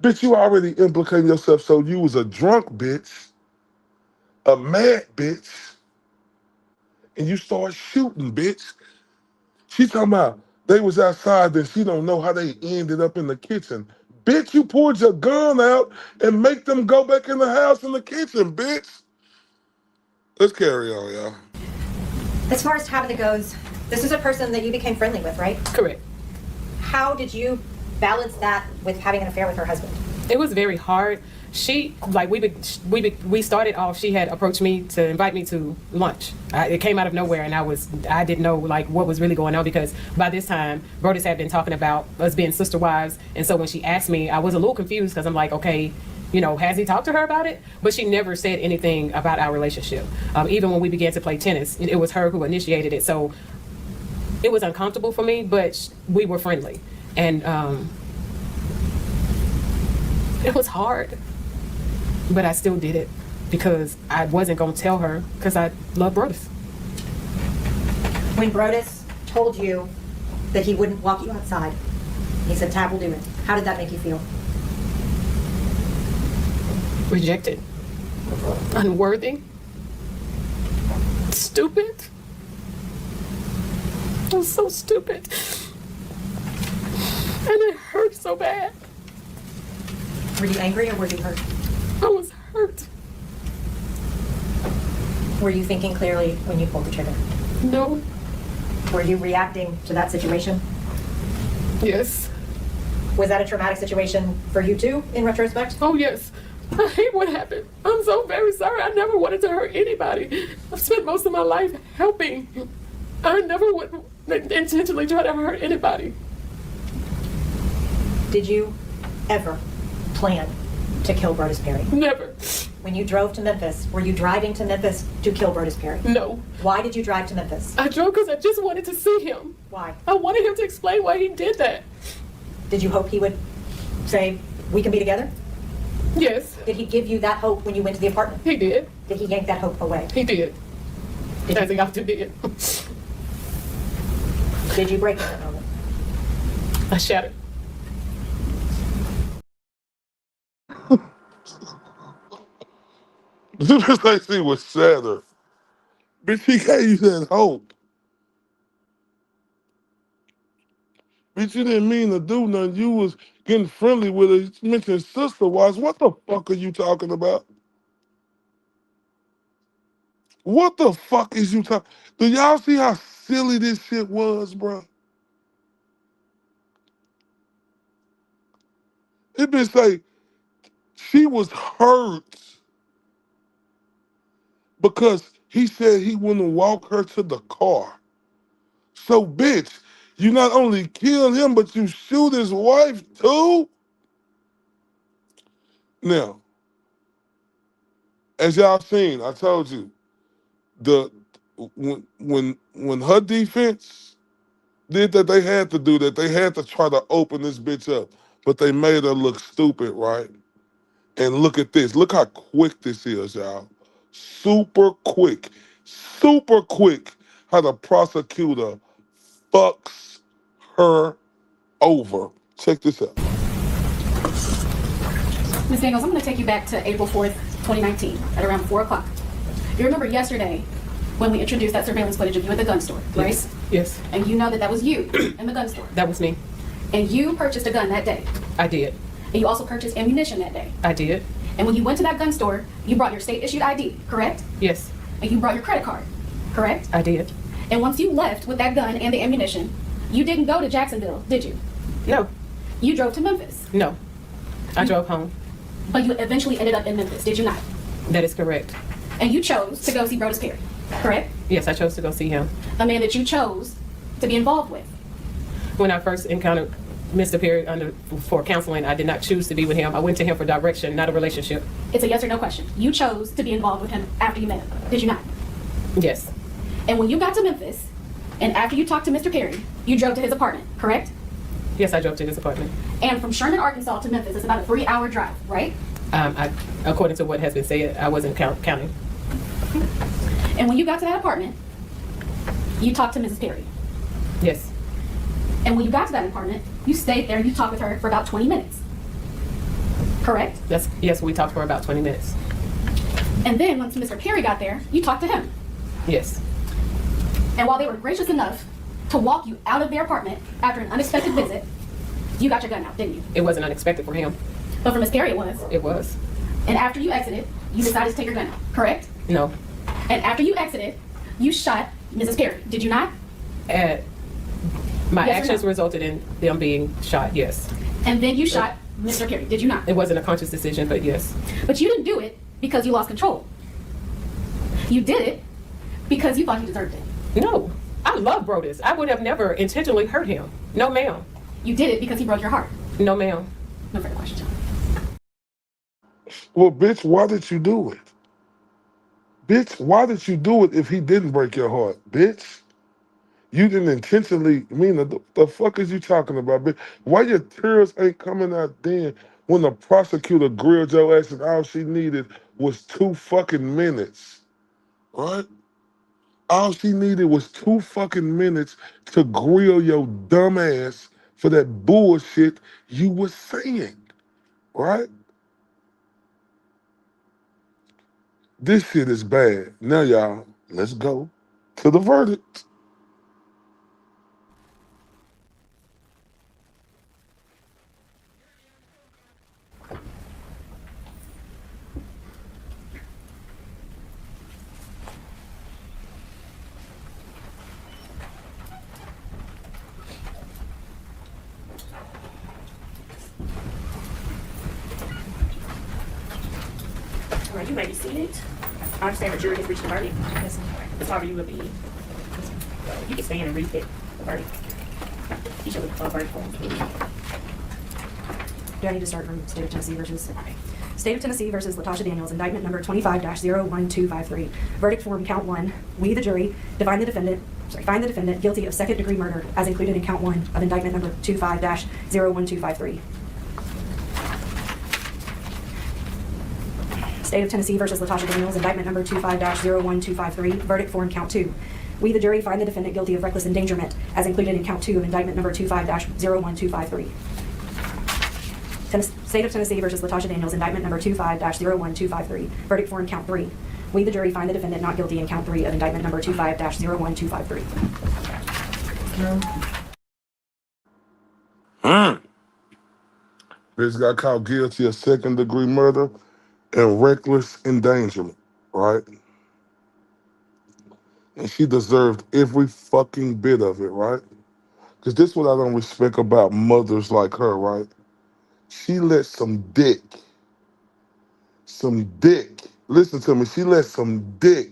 Bitch, you already implicating yourself. So you was a drunk bitch, a mad bitch, and you start shooting, bitch. She talking about they was outside and she don't know how they ended up in the kitchen. Bitch, you pulled your gun out and make them go back in the house in the kitchen, bitch. Let's carry on, y'all. As far as Tabitha goes, this is a person that you became friendly with, right? Correct. How did you balance that with having an affair with her husband? It was very hard. She, like, we started off, she had approached me to invite me to lunch. It came out of nowhere, and I didn't know, like, what was really going on, because by this time, Brodus had been talking about us being sister wives, and so when she asked me, I was a little confused, because I'm like, okay, you know, has he talked to her about it? But she never said anything about our relationship. Even when we began to play tennis, it was her who initiated it, so it was uncomfortable for me, but we were friendly, and it was hard. But I still did it because I wasn't going to tell her because I love Brodus. When Brodus told you that he wouldn't walk you outside, he said, Tab will do it. How did that make you feel? Rejected. Unworthy. Stupid. I was so stupid. And it hurt so bad. Were you angry or were you hurt? I was hurt. Were you thinking clearly when you pulled the trigger? No. Were you reacting to that situation? Yes. Was that a traumatic situation for you too, in retrospect? Oh, yes. I hate what happened. I'm so very sorry. I never wanted to hurt anybody. I've spent most of my life helping. I never would intentionally try to hurt anybody. Did you ever plan to kill Brodus Perry? Never. when you drove to Memphis, were you driving to Memphis to kill Brodus Perry? No. Why did you drive to Memphis? I drove because I just wanted to see him. Why? I wanted him to explain why he did that. Did you hope he would say, we can be together? Yes. Did he give you that hope when you went to the apartment? He did. Did he yank that hope away? He did. As he often did. Did you break in that moment? I shattered. This like she was shattered. Bitch, he gave you that hope. Bitch, you didn't mean to do nothing. You was getting friendly with her. You mentioned sister wise. What the fuck are you talking about? What the fuck is you talking? Do y'all see how silly this shit was, bro? It been say she was hurt because he said he wouldn't walk her to the car. So, bitch, you not only kill him, but you shoot his wife too? Now, as y'all seen, I told you, when her defense did that, they had to do that. They had to try to open this bitch up, but they made her look stupid, right? And look at this. Look how quick this is, y'all. Super quick. Super quick how the prosecutor fucks her over. Check this out. Ms. Daniels, I'm going to take you back to April 4th, 2019, at around 4 o'clock. You remember yesterday when we introduced that surveillance footage of you at the gun store, right? Yes. Yes. And you know that was you in the gun store. That was me. And you purchased a gun that day. I did. And you also purchased ammunition that day. I did. And when you went to that gun store, you brought your state-issued ID, correct? Yes. And you brought your credit card, correct? I did. And once you left with that gun and the ammunition, you didn't go to Jacksonville, did you? No. You drove to Memphis. No. I drove home. But you eventually ended up in Memphis, did you not? That is correct. And you chose to go see Brodus Perry, correct? Yes, I chose to go see him. A man that you chose to be involved with. When I first encountered Mr. Perry for counseling, I did not choose to be with him. I went to him for direction, not a relationship. It's a yes or no question. You chose to be involved with him after you met him, did you not? Yes. And when you got to Memphis, and after you talked to Mr. Perry, you drove to his apartment, correct? Yes, I drove to his apartment. And from Sherman, Arkansas to Memphis, it's about a 3-hour drive, right? According to what has been said, I wasn't counting. And when you got to that apartment, you talked to Mrs. Perry. Yes. And when you got to that apartment, you stayed there and you talked with her for about 20 minutes. Correct? Yes, we talked for about 20 minutes. And then once Mr. Perry got there, you talked to him. Yes. And while they were gracious enough to walk you out of their apartment after an unexpected visit, you got your gun out, didn't you? It wasn't unexpected for him. But for Miss Perry, it was. It was. And after you exited, you decided to take your gun out, correct? No. And after you exited, you shot Mrs. Perry, did you not? My Yes or actions no? resulted in them being shot, yes. And then you shot Mr. Perry, did you not? It wasn't a conscious decision, but yes. But you didn't do it because you lost control. You did it because you thought you deserved it. No. I love Brodus. I would have never intentionally hurt him. No, ma'am. You did it because he broke your heart. No, ma'am. No further questions. Well, bitch, why did you do it? Bitch, why did you do it if he didn't break your heart? Bitch, you didn't intentionally mean the fuck is you talking about, bitch? Why your tears ain't coming out then when the prosecutor grilled your ass and all she needed was 2 fucking minutes, right? All she needed was 2 fucking minutes to grill your dumb ass for that bullshit you was saying, right? This shit is bad. Now, y'all, let's go to the verdict. All right, you may be seated. I understand the jury has reached a verdict. Ms. Harvey, you will be. You can stand and read the verdict. You should look at the verdict form. Do I need to start from State of Tennessee versus? State of Tennessee versus Latasha Daniels, indictment number 25-01253. Verdict form count 1. We, the jury, find the defendant guilty of second-degree murder as included in count 1 of indictment number 25-01253. State of Tennessee versus Latasha Daniels, indictment number 25-01253. Verdict form count 2. We, the jury, find the defendant guilty of reckless endangerment as included in count 2 of indictment number 25-01253. State of Tennessee versus Latasha Daniels, indictment number 25-01253. Verdict form count 3. We, the jury, find the defendant not guilty in count 3 of indictment number 25-01253. Bitch got caught guilty of second-degree murder and reckless endangerment, right? And she deserved every fucking bit of it, right? Because this is what I don't respect about mothers like her, right? She let some dick, listen to me, she let some dick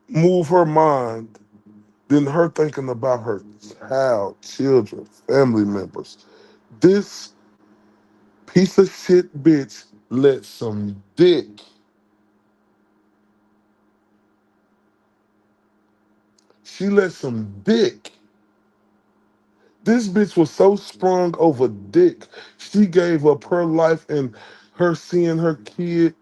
move her mind than her thinking about her child, children, family members. This piece of shit bitch let some dick She let some dick. This bitch was so sprung over dick. She gave up her life and her seeing her kid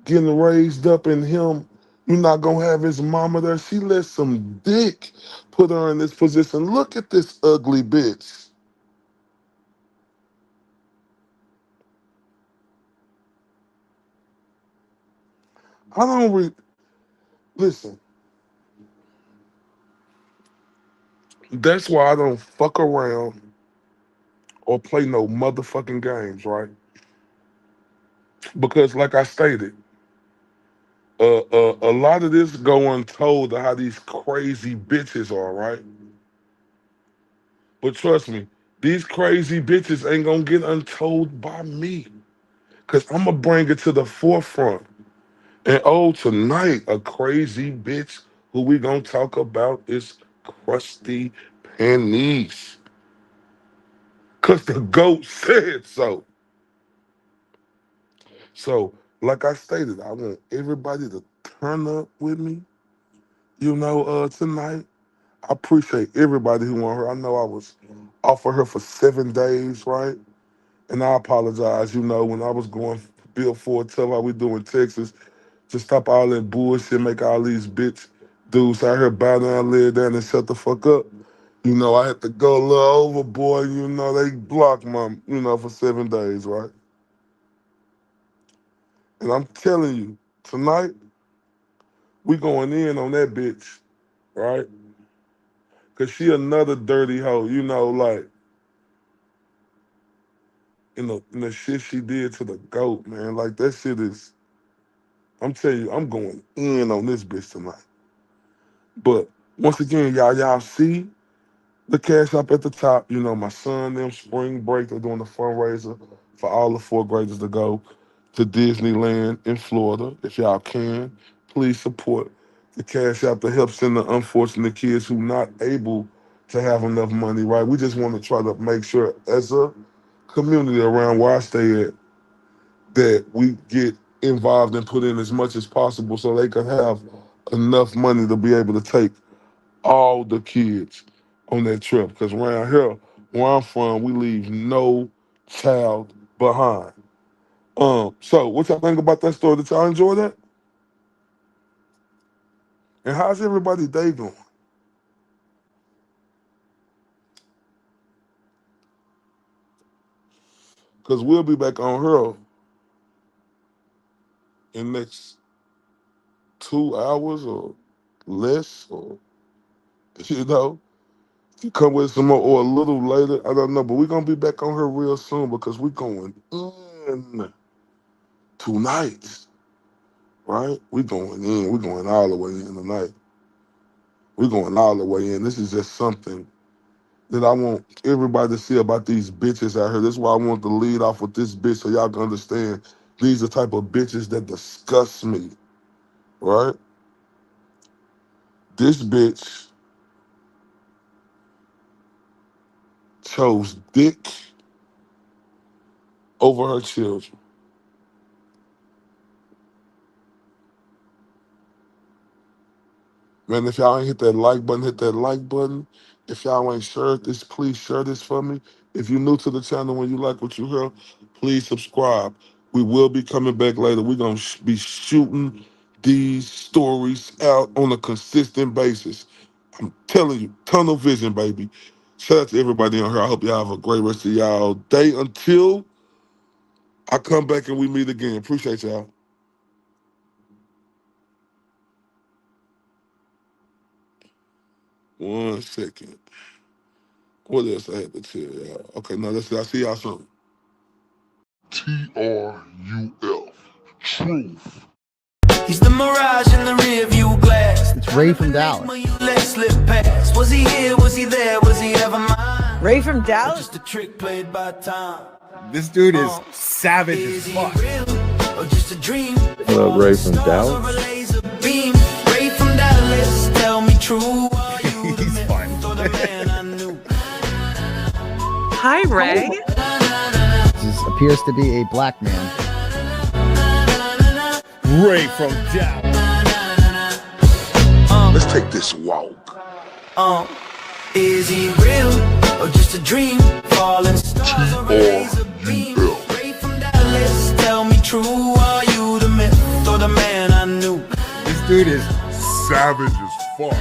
getting raised up and him, you're not gonna have his mama there. She let some dick put her in this position. Look at this ugly bitch. I don't listen. That's why I don't fuck around or play no motherfucking games, right? Because like I stated, a lot of this go untold of how these crazy bitches are, right? But trust me, these crazy bitches ain't gonna get untold by me. Cause I'm gonna bring it to the forefront. And oh, tonight, a crazy bitch who we gonna talk about is Krusty Pennies. Cause the GOAT said so. So, like I stated, I want everybody to turn up with me, tonight. I appreciate everybody who on her. I know I was off of her for 7 days, right? And I apologize, when I was going Bill Ford, tell how we do in Texas, to stop all that bullshit, make all these bitch dudes out here bow down, lay down, and shut the fuck up. I had to go a little overboard, they blocked my, for 7 days, right? And I'm telling you, tonight, we going in on that bitch, right? Cause she another dirty hoe, like in the shit she did to the GOAT, man. Like that shit is, I'm telling you, I'm going in on this bitch tonight. But once again, y'all see the cash up at the top. My son, them spring break, they're doing a fundraiser for all the 4th graders to go to Disneyland in Florida. If y'all can, please support the cash app to help send the unfortunate kids who not able to have enough money, right? We just want to try to make sure as a community around where I stay at that we get involved and put in as much as possible so they can have enough money to be able to take all the kids on that trip. Because around here, where I'm from, we leave no child behind. So what y'all think about that story? Did y'all enjoy that? And how's everybody's day going? Because we'll be back on her in the next 2 hours or less, or you come with some more or a little later, I don't know, but we're gonna be back on her real soon because we're going in tonight, right? We're going in. We're going all the way in tonight. We're going all the way in. This is just something that I want everybody to see about these bitches out here. This is why I want to lead off with this bitch so y'all can understand these are the type of bitches that disgust me, right? This bitch chose dick over her children. Man, if y'all ain't hit that like button, hit that like button. If y'all ain't shared this, please share this for me. If you're new to the channel and you like what you heard, please subscribe. We will be coming back later. We're going to be shooting these stories out on a consistent basis. I'm telling you, tunnel vision, baby. Shout out to everybody on here. I hope y'all have a great rest of y'all day until I come back and we meet again. Appreciate y'all. One second. What else I had to tell y'all? Okay, now let's see. I'll see y'all soon. TRUF. Truth. He's the mirage in the rear view glass. It's Ray from Dallas. Let slip past. Was he here? Was he there? Was he ever mine? Ray from Dallas? Just a trick played by time. This dude is savage as fuck. Or just a dream. What up, Ray from Dallas? Beam. Ray from Dallas. Tell me true. He's fun. Hi, Ray. This appears to be a black man. Ray from Dallas. Let's take this walk. Is he real or just a dream? Falling stars or a laser beam. Ray from Dallas, tell me true. Are you the myth or the man I knew? This dude is savage as fuck.